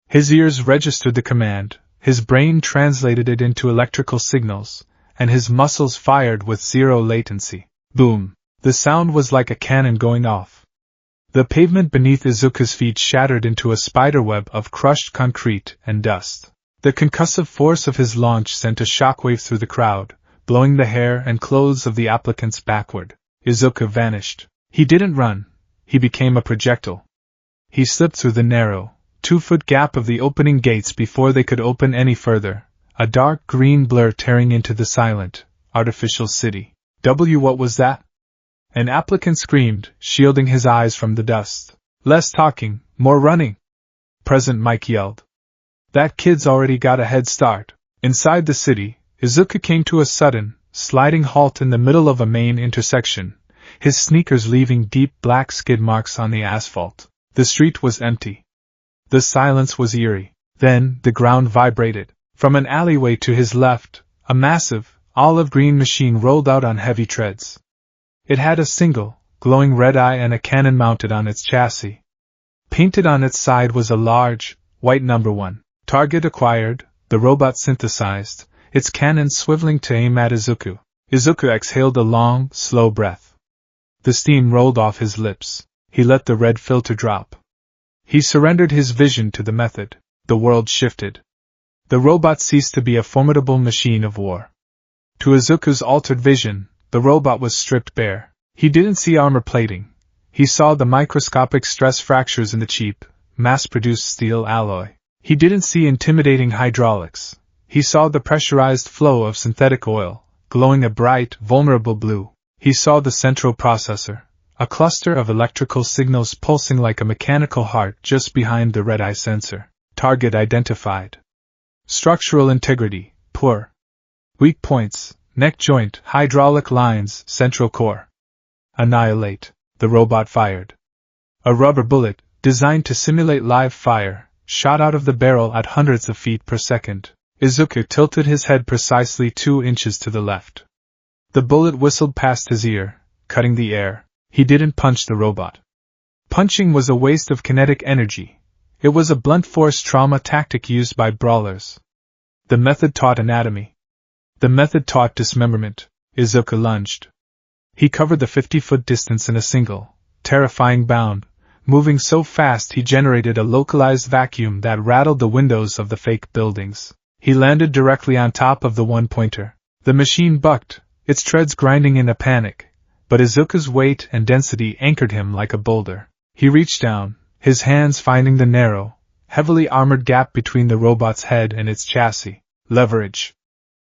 His ears registered the command, his brain translated it into electrical signals, and his muscles fired with zero latency. Boom! The sound was like a cannon going off. The pavement beneath Izuku's feet shattered into a spiderweb of crushed concrete and dust. The concussive force of his launch sent a shockwave through the crowd, blowing the hair and clothes of the applicants backward. Izuku vanished. He didn't run. He became a projectile. He slipped through the narrow, 2-foot gap of the opening gates before they could open any further, a dark green blur tearing into the silent, artificial city. What was that? An applicant screamed, shielding his eyes from the dust. Less talking, more running! President Mike yelled. That kid's already got a head start. Inside the city, Izuku came to a sudden, sliding halt in the middle of a main intersection, his sneakers leaving deep black skid marks on the asphalt. The street was empty. The silence was eerie. Then, the ground vibrated. From an alleyway to his left, a massive, olive-green machine rolled out on heavy treads. It had a single, glowing red eye and a cannon mounted on its chassis. Painted on its side was a large, white number 1. Target acquired, the robot synthesized, its cannon swiveling to aim at Izuku. Izuku exhaled a long, slow breath. The steam rolled off his lips. He let the red filter drop. He surrendered his vision to the method. The world shifted. The robot ceased to be a formidable machine of war. To Izuku's altered vision, the robot was stripped bare. He didn't see armor plating. He saw the microscopic stress fractures in the cheap, mass-produced steel alloy. He didn't see intimidating hydraulics. He saw the pressurized flow of synthetic oil, glowing a bright, vulnerable blue. He saw the central processor, a cluster of electrical signals pulsing like a mechanical heart just behind the red-eye sensor. Target identified. Structural integrity, poor. Weak points, neck joint, hydraulic lines, central core. Annihilate. The robot fired. A rubber bullet, designed to simulate live fire, shot out of the barrel at hundreds of feet per second. Izuku tilted his head precisely 2 inches to the left. The bullet whistled past his ear, cutting the air. He didn't punch the robot. Punching was a waste of kinetic energy. It was a blunt force trauma tactic used by brawlers. The method taught anatomy. The method taught dismemberment. Izuku lunged. He covered the 50-foot distance in a single, terrifying bound, moving so fast he generated a localized vacuum that rattled the windows of the fake buildings. He landed directly on top of the one-pointer. The machine bucked, its treads grinding in a panic, but Izuku's weight and density anchored him like a boulder. He reached down, his hands finding the narrow, heavily armored gap between the robot's head and its chassis. Leverage.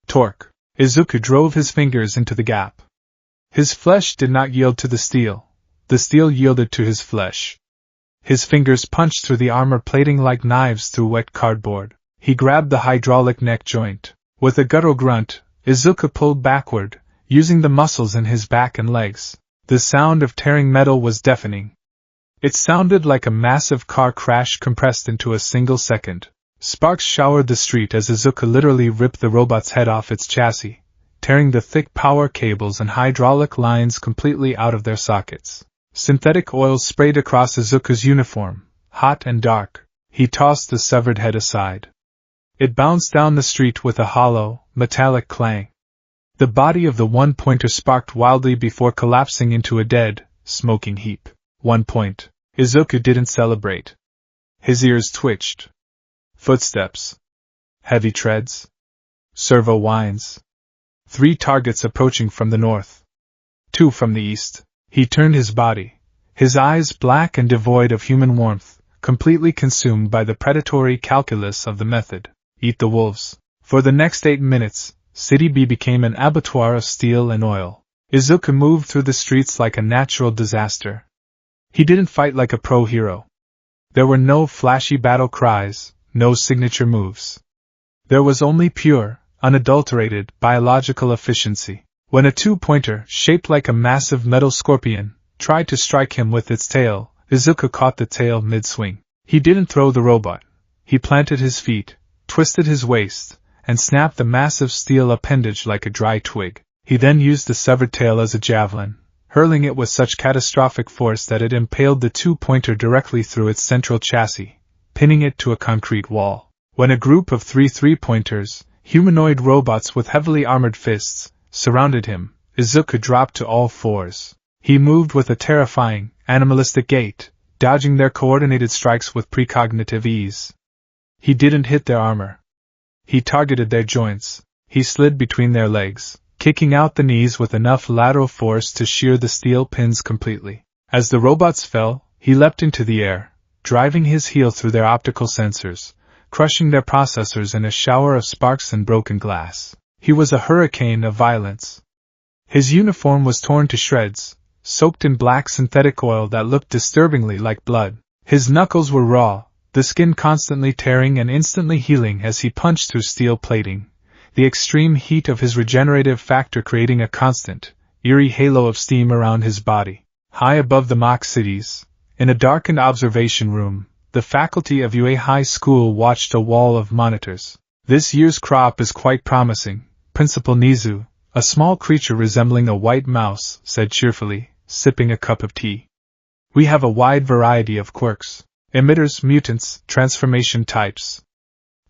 Torque. Izuku drove his fingers into the gap. His flesh did not yield to the steel yielded to his flesh. His fingers punched through the armor plating like knives through wet cardboard. He grabbed the hydraulic neck joint. With a guttural grunt, Izuku pulled backward, using the muscles in his back and legs. The sound of tearing metal was deafening. It sounded like a massive car crash compressed into a single second. Sparks showered the street as Izuku literally ripped the robot's head off its chassis, tearing the thick power cables and hydraulic lines completely out of their sockets. Synthetic oil sprayed across Izuku's uniform, hot and dark. He tossed the severed head aside. It bounced down the street with a hollow, metallic clang. The body of the one-pointer sparked wildly before collapsing into a dead, smoking heap. 1 point. Izuku didn't celebrate. His ears twitched. Footsteps. Heavy treads. Servo whines. 3 targets approaching from the north. 2 from the east. He turned his body, his eyes black and devoid of human warmth, completely consumed by the predatory calculus of the method. Eat the wolves. For the next 8 minutes, City B became an abattoir of steel and oil. Izuku moved through the streets like a natural disaster. He didn't fight like a pro hero. There were no flashy battle cries, no signature moves. There was only pure, unadulterated, biological efficiency. When a 2-pointer, shaped like a massive metal scorpion, tried to strike him with its tail, Izuku caught the tail mid-swing. He didn't throw the robot. He planted his feet, twisted his waist, and snapped the massive steel appendage like a dry twig. He then used the severed tail as a javelin, hurling it with such catastrophic force that it impaled the 2-pointer directly through its central chassis, pinning it to a concrete wall. When a group of 3 3-pointers, humanoid robots with heavily armored fists, surrounded him, Izuku dropped to all fours. He moved with a terrifying, animalistic gait, dodging their coordinated strikes with precognitive ease. He didn't hit their armor. He targeted their joints. He slid between their legs, kicking out the knees with enough lateral force to shear the steel pins completely. As the robots fell, he leapt into the air, driving his heel through their optical sensors, crushing their processors in a shower of sparks and broken glass. He was a hurricane of violence. His uniform was torn to shreds, soaked in black synthetic oil that looked disturbingly like blood. His knuckles were raw, the skin constantly tearing and instantly healing as he punched through steel plating, the extreme heat of his regenerative factor creating a constant, eerie halo of steam around his body. High above the mock cities, in a darkened observation room, the faculty of UA High School watched a wall of monitors. This year's crop is quite promising, Principal Nizu, a small creature resembling a white mouse, said cheerfully, sipping a cup of tea. We have a wide variety of quirks. Emitters, mutants, transformation types.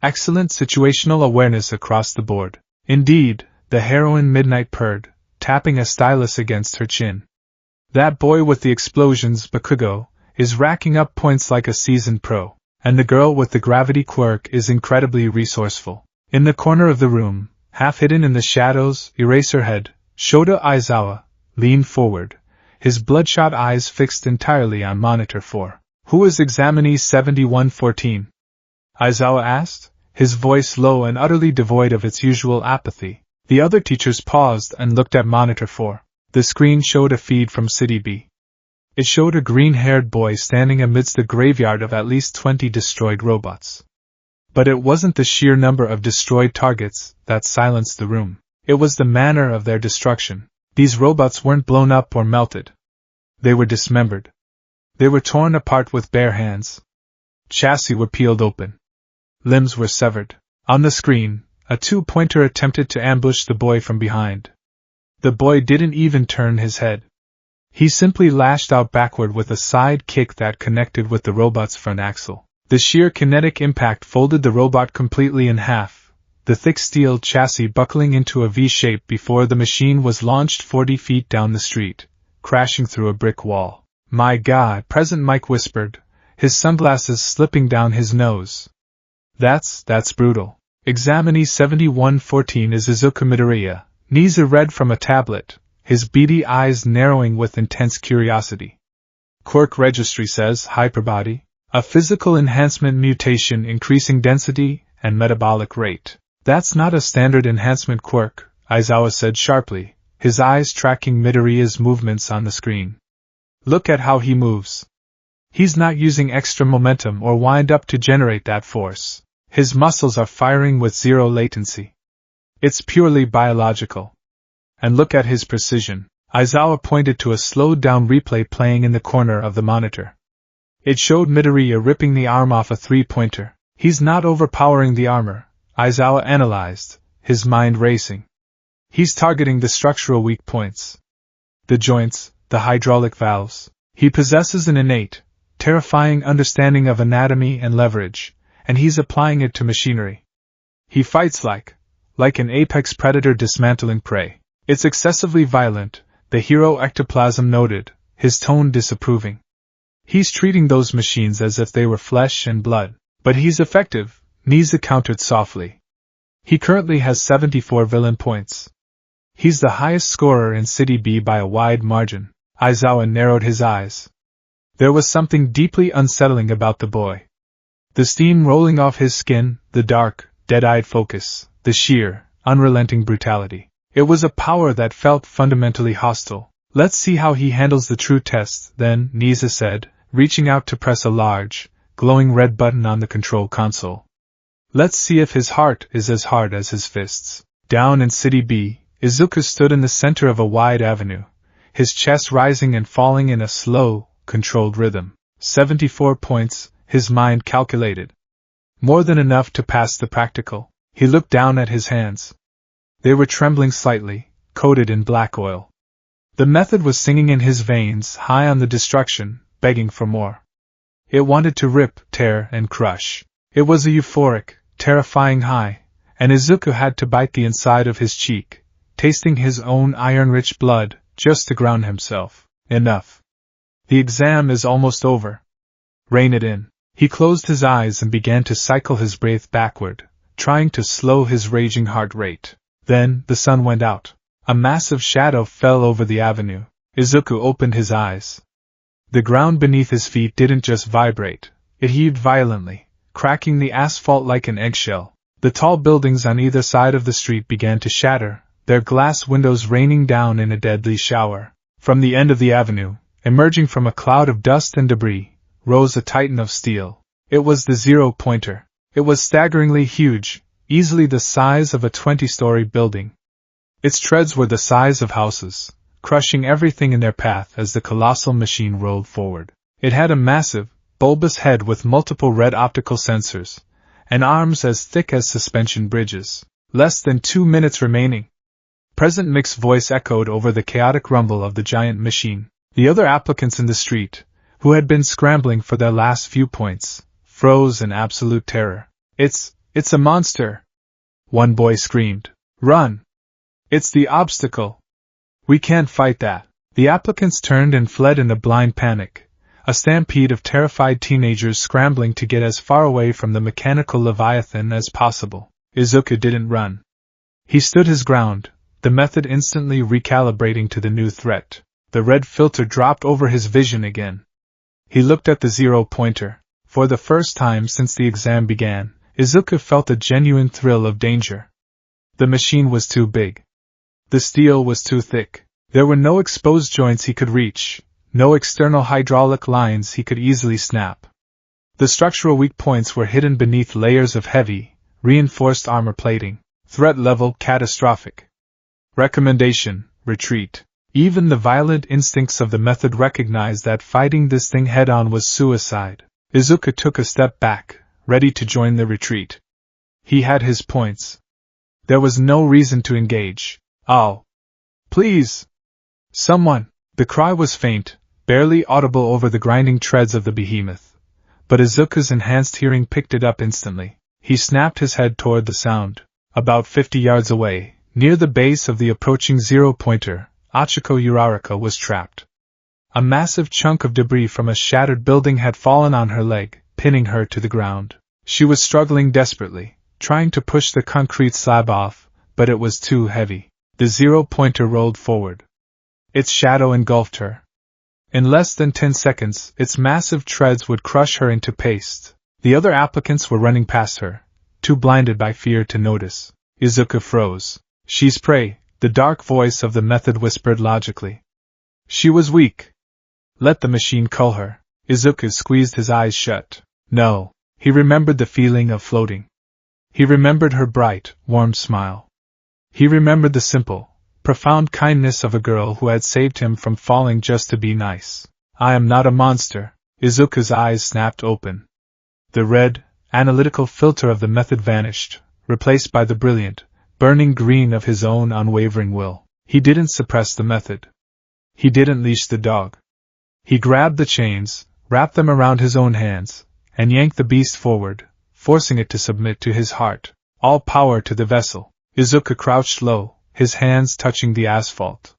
Excellent situational awareness across the board. Indeed, the heroine Midnight purred, tapping a stylus against her chin. That boy with the explosions, Bakugo, is racking up points like a seasoned pro, and the girl with the gravity quirk is incredibly resourceful. In the corner of the room, half hidden in the shadows, Eraserhead, Shota Aizawa, leaned forward, his bloodshot eyes fixed entirely on Monitor 4. Who is examinee 7114? Aizawa asked, his voice low and utterly devoid of its usual apathy. The other teachers paused and looked at Monitor 4. The screen showed a feed from City B. It showed a green-haired boy standing amidst a graveyard of at least 20 destroyed robots. But it wasn't the sheer number of destroyed targets that silenced the room. It was the manner of their destruction. These robots weren't blown up or melted. They were dismembered. They were torn apart with bare hands. Chassis were peeled open. Limbs were severed. On the screen, a two-pointer attempted to ambush the boy from behind. The boy didn't even turn his head. He simply lashed out backward with a side kick that connected with the robot's front axle. The sheer kinetic impact folded the robot completely in half, the thick steel chassis buckling into a V-shape before the machine was launched 40 feet down the street, crashing through a brick wall. "My God," President Mike whispered, his sunglasses slipping down his nose. That's brutal. Examinee 7114 is Izuku Midoriya, Niza read from a tablet, his beady eyes narrowing with intense curiosity. Quirk registry says hyperbody, a physical enhancement mutation increasing density and metabolic rate. That's not a standard enhancement quirk, Aizawa said sharply, his eyes tracking Midoriya's movements on the screen. Look at how he moves. He's not using extra momentum or wind up to generate that force. His muscles are firing with zero latency. It's purely biological. And look at his precision. Aizawa pointed to a slowed-down replay playing in the corner of the monitor. It showed Midoriya ripping the arm off a three-pointer. He's not overpowering the armor, Aizawa analyzed, his mind racing. He's targeting the structural weak points. The joints, the hydraulic valves. He possesses an innate, terrifying understanding of anatomy and leverage, and he's applying it to machinery. He fights like an apex predator dismantling prey. It's excessively violent, the hero ectoplasm noted, his tone disapproving. He's treating those machines as if they were flesh and blood. But he's effective, Niza countered softly. He currently has 74 villain points. He's the highest scorer in City B by a wide margin. Aizawa narrowed his eyes. There was something deeply unsettling about the boy. The steam rolling off his skin, the dark, dead-eyed focus, the sheer, unrelenting brutality. It was a power that felt fundamentally hostile. Let's see how he handles the true test, then, Niza said, reaching out to press a large, glowing red button on the control console. Let's see if his heart is as hard as his fists. Down in City B, Izuku stood in the center of a wide avenue, his chest rising and falling in a slow, controlled rhythm. 74 points, his mind calculated. More than enough to pass the practical. He looked down at his hands. They were trembling slightly, coated in black oil. The method was singing in his veins, high on the destruction, begging for more. It wanted to rip, tear, and crush. It was a euphoric, terrifying high, and Izuku had to bite the inside of his cheek, tasting his own iron-rich blood, just to ground himself. Enough. The exam is almost over. Rein it in. He closed his eyes and began to cycle his breath backward, trying to slow his raging heart rate. Then, the sun went out. A massive shadow fell over the avenue. Izuku opened his eyes. The ground beneath his feet didn't just vibrate, it heaved violently, cracking the asphalt like an eggshell. The tall buildings on either side of the street began to shatter, their glass windows raining down in a deadly shower. From the end of the avenue, emerging from a cloud of dust and debris, rose a titan of steel. It was the zero-pointer. It was staggeringly huge, easily the size of a 20-story building. Its treads were the size of houses, crushing everything in their path as the colossal machine rolled forward. It had a massive, bulbous head with multiple red optical sensors, and arms as thick as suspension bridges. Less than 2 minutes remaining. President Mick's voice echoed over the chaotic rumble of the giant machine. The other applicants in the street, who had been scrambling for their last few points, froze in absolute terror. It's a monster! One boy screamed. Run! It's the obstacle! We can't fight that. The applicants turned and fled in a blind panic, a stampede of terrified teenagers scrambling to get as far away from the mechanical leviathan as possible. Izuku didn't run. He stood his ground, the method instantly recalibrating to the new threat. The red filter dropped over his vision again. He looked at the 0-pointer. For the first time since the exam began, Izuku felt a genuine thrill of danger. The machine was too big. The steel was too thick. There were no exposed joints he could reach, no external hydraulic lines he could easily snap. The structural weak points were hidden beneath layers of heavy, reinforced armor plating. Threat level catastrophic. Recommendation: retreat. Even the violent instincts of the method recognized that fighting this thing head-on was suicide. Izuku took a step back, ready to join the retreat. He had his points. There was no reason to engage. Oh! Please! Someone! The cry was faint, barely audible over the grinding treads of the behemoth. But Izuku's enhanced hearing picked it up instantly. He snapped his head toward the sound. About 50 yards away, near the base of the approaching 0-pointer, Achiko Uraraka was trapped. A massive chunk of debris from a shattered building had fallen on her leg, pinning her to the ground. She was struggling desperately, trying to push the concrete slab off, but it was too heavy. The 0-pointer rolled forward. Its shadow engulfed her. In less than 10 seconds, its massive treads would crush her into paste. The other applicants were running past her, too blinded by fear to notice. Izuku froze. She's prey, the dark voice of the method whispered logically. She was weak. Let the machine cull her. Izuku squeezed his eyes shut. No. He remembered the feeling of floating. He remembered her bright, warm smile. He remembered the simple, profound kindness of a girl who had saved him from falling just to be nice. I am not a monster. Izuku's eyes snapped open. The red, analytical filter of the method vanished, replaced by the brilliant, burning green of his own unwavering will. He didn't suppress the method. He didn't leash the dog. He grabbed the chains, wrapped them around his own hands, and yanked the beast forward, forcing it to submit to his heart. All power to the vessel. Izuku crouched low, his hands touching the asphalt.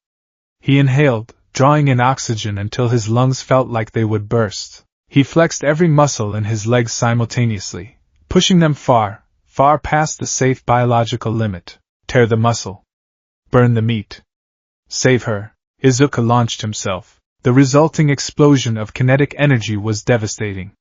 He inhaled, drawing in oxygen until his lungs felt like they would burst. He flexed every muscle in his legs simultaneously, pushing them far, far past the safe biological limit. Tear the muscle. Burn the meat. Save her. Izuku launched himself. The resulting explosion of kinetic energy was devastating.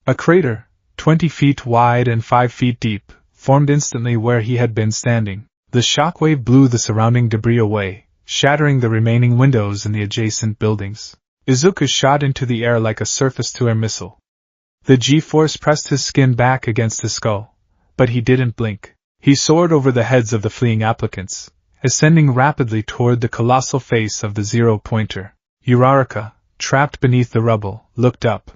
A crater, 20 feet wide and 5 feet deep, formed instantly where he had been standing. The shockwave blew the surrounding debris away, shattering the remaining windows in the adjacent buildings. Izuku shot into the air like a surface-to-air missile. The G-force pressed his skin back against his skull, but he didn't blink. He soared over the heads of the fleeing applicants, ascending rapidly toward the colossal face of the 0-pointer. Uraraka, trapped beneath the rubble, looked up.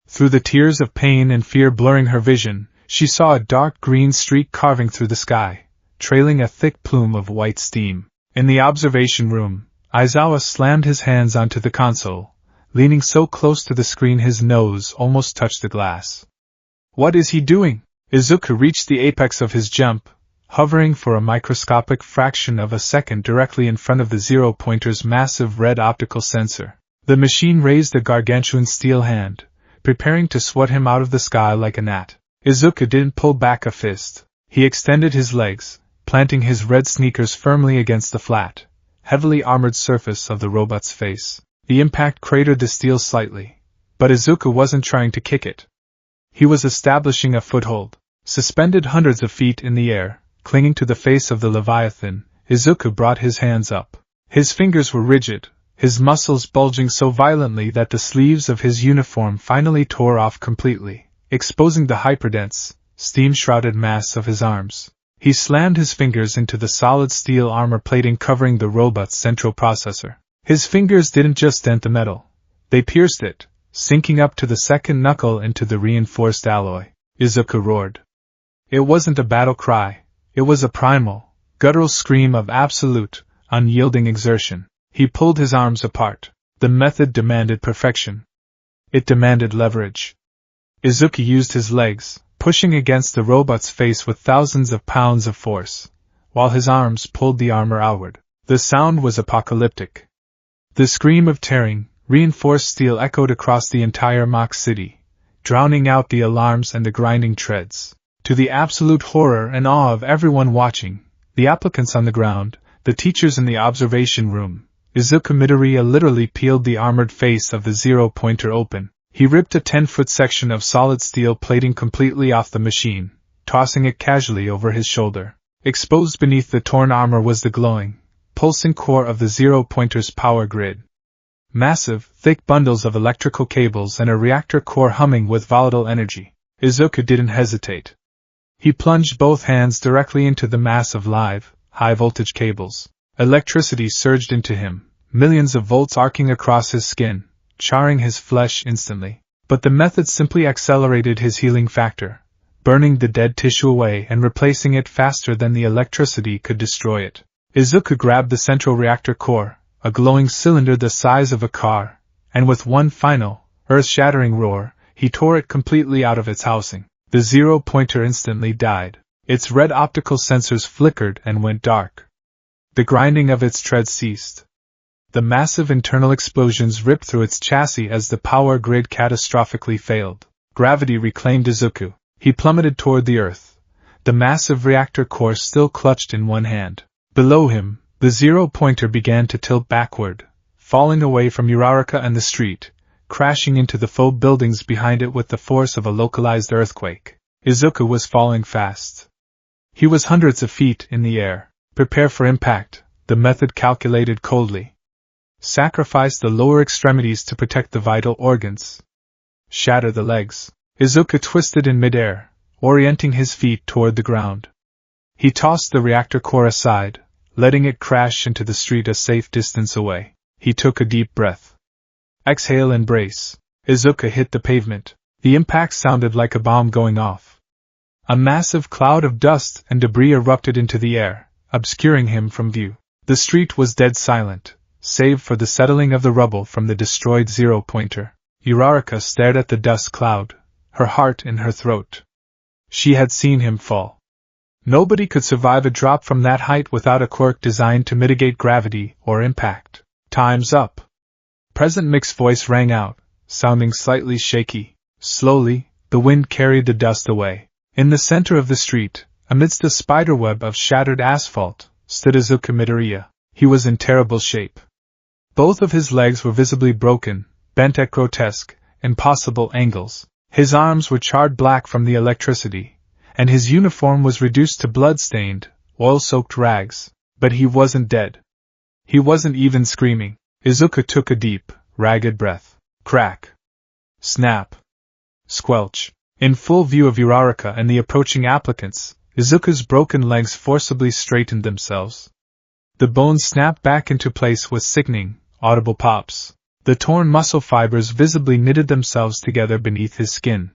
Through the tears of pain and fear blurring her vision, she saw a dark green streak carving through the sky, trailing a thick plume of white steam. In the observation room, Aizawa slammed his hands onto the console, leaning so close to the screen his nose almost touched the glass. What is he doing? Izuku reached the apex of his jump, hovering for a microscopic fraction of a second directly in front of the 0-pointer's massive red optical sensor. The machine raised a gargantuan steel hand, preparing to swat him out of the sky like a gnat. Izuku didn't pull back a fist. He extended his legs, planting his red sneakers firmly against the flat, heavily armored surface of the robot's face. The impact cratered the steel slightly, but Izuku wasn't trying to kick it. He was establishing a foothold. Suspended hundreds of feet in the air, clinging to the face of the Leviathan, Izuku brought his hands up. His fingers were rigid, his muscles bulging so violently that the sleeves of his uniform finally tore off completely, exposing the hyperdense, steam-shrouded mass of his arms. He slammed his fingers into the solid steel armor plating covering the robot's central processor. His fingers didn't just dent the metal. They pierced it, sinking up to the second knuckle into the reinforced alloy. Izuku roared. It wasn't a battle cry. It was a primal, guttural scream of absolute, unyielding exertion. He pulled his arms apart. The method demanded perfection. It demanded leverage. Izuku used his legs, pushing against the robot's face with thousands of pounds of force, while his arms pulled the armor outward. The sound was apocalyptic. The scream of tearing, reinforced steel echoed across the entire mock city, drowning out the alarms and the grinding treads. To the absolute horror and awe of everyone watching, the applicants on the ground, the teachers in the observation room, Izuku Midoriya literally peeled the armored face of the zero-pointer open. He ripped a 10-foot section of solid steel plating completely off the machine, tossing it casually over his shoulder. Exposed beneath the torn armor was the glowing, pulsing core of the zero-pointer's power grid. Massive, thick bundles of electrical cables and a reactor core humming with volatile energy. Izuku didn't hesitate. He plunged both hands directly into the mass of live, high-voltage cables. Electricity surged into him, millions of volts arcing across his skin, charring his flesh instantly. But the method simply accelerated his healing factor, burning the dead tissue away and replacing it faster than the electricity could destroy it. Izuku grabbed the central reactor core, a glowing cylinder the size of a car, and with one final, earth-shattering roar, he tore it completely out of its housing. The zero-pointer instantly died. Its red optical sensors flickered and went dark. The grinding of its treads ceased. The massive internal explosions ripped through its chassis as the power grid catastrophically failed. Gravity reclaimed Izuku. He plummeted toward the earth, the massive reactor core still clutched in one hand. Below him, the zero-pointer began to tilt backward, falling away from Uraraka and the street, crashing into the faux buildings behind it with the force of a localized earthquake. Izuku was falling fast. He was hundreds of feet in the air. Prepare for impact, the method calculated coldly. Sacrifice the lower extremities to protect the vital organs. Shatter the legs. Izuku twisted in midair, orienting his feet toward the ground. He tossed the reactor core aside, letting it crash into the street a safe distance away. He took a deep breath. Exhale and brace. Izuku hit the pavement. The impact sounded like a bomb going off. A massive cloud of dust and debris erupted into the air, obscuring him from view. The street was dead silent, save for the settling of the rubble from the destroyed zero-pointer. Uraraka stared at the dust cloud, her heart in her throat. She had seen him fall. Nobody could survive a drop from that height without a quirk designed to mitigate gravity or impact. Time's up. Present Mick's voice rang out, sounding slightly shaky. Slowly, the wind carried the dust away. In the center of the street, amidst a spiderweb of shattered asphalt, stood Izuku Midoriya. He was in terrible shape. Both of his legs were visibly broken, bent at grotesque, impossible angles. His arms were charred black from the electricity, and his uniform was reduced to blood-stained, oil-soaked rags. But he wasn't dead. He wasn't even screaming. Izuku took a deep, ragged breath. Crack. Snap. Squelch. In full view of Uraraka and the approaching applicants, Izuku's broken legs forcibly straightened themselves. The bones snapped back into place with sickening, audible pops. The torn muscle fibers visibly knitted themselves together beneath his skin.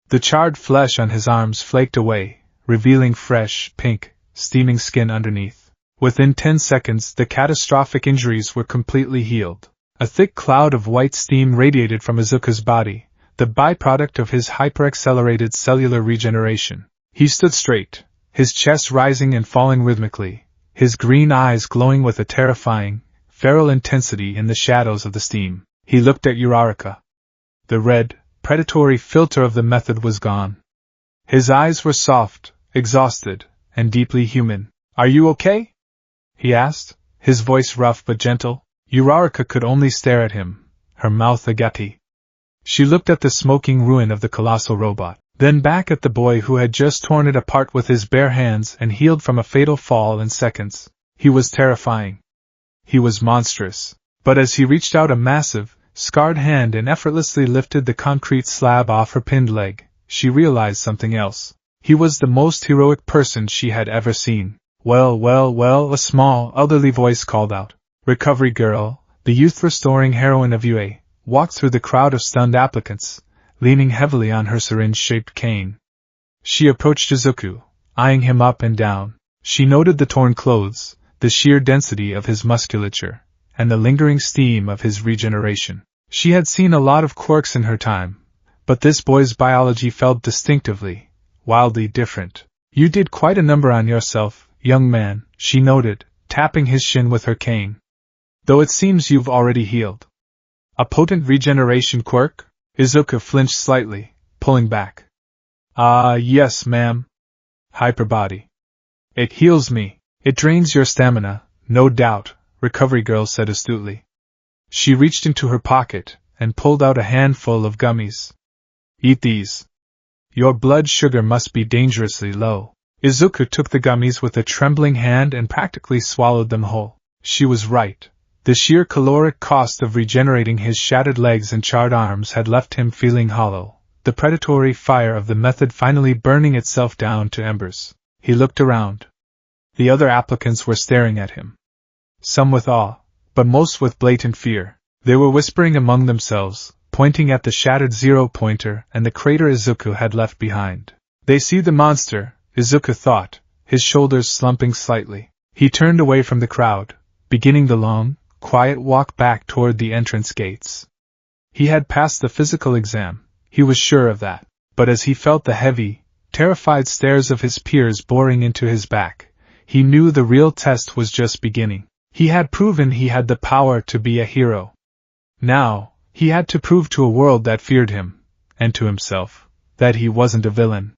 The charred flesh on his arms flaked away, revealing fresh, pink, steaming skin underneath. Within 10 seconds, the catastrophic injuries were completely healed. A thick cloud of white steam radiated from Izuku's body, the byproduct of his hyper-accelerated cellular regeneration. He stood straight, his chest rising and falling rhythmically, his green eyes glowing with a terrifying, feral intensity in the shadows of the steam. He looked at Uraraka. The red, predatory filter of the method was gone. His eyes were soft, exhausted, and deeply human. "Are you okay?" he asked, his voice rough but gentle. Uraraka could only stare at him, her mouth agape. She looked at the smoking ruin of the colossal robot, then back at the boy who had just torn it apart with his bare hands and healed from a fatal fall in seconds. He was terrifying. He was monstrous. But as he reached out a massive, scarred hand and effortlessly lifted the concrete slab off her pinned leg, she realized something else. He was the most heroic person she had ever seen. Well, a small, elderly voice called out. Recovery Girl, the youth-restoring heroine of UA, walked through the crowd of stunned applicants, leaning heavily on her syringe-shaped cane. She approached Izuku, eyeing him up and down. She noted the torn clothes, the sheer density of his musculature, and the lingering steam of his regeneration. She had seen a lot of quirks in her time, but this boy's biology felt distinctively, wildly different. "You did quite a number on yourself, young man," she noted, tapping his shin with her cane. Though it seems you've already healed. A potent regeneration quirk? Izuku flinched slightly, pulling back. Yes, ma'am. Hyperbody. It heals me. It drains your stamina, no doubt, Recovery Girl said astutely. She reached into her pocket and pulled out a handful of gummies. Eat these. Your blood sugar must be dangerously low. Izuku took the gummies with a trembling hand and practically swallowed them whole. She was right. The sheer caloric cost of regenerating his shattered legs and charred arms had left him feeling hollow, the predatory fire of the method finally burning itself down to embers. He looked around. The other applicants were staring at him. Some with awe, but most with blatant fear. They were whispering among themselves, pointing at the shattered zero-pointer and the crater Izuku had left behind. They see the monster, Izuku thought, his shoulders slumping slightly. He turned away from the crowd, beginning the long, quiet walk back toward the entrance gates. He had passed the physical exam, he was sure of that, but as he felt the heavy, terrified stares of his peers boring into his back, he knew the real test was just beginning. He had proven he had the power to be a hero. Now, he had to prove to a world that feared him, and to himself, that he wasn't a villain.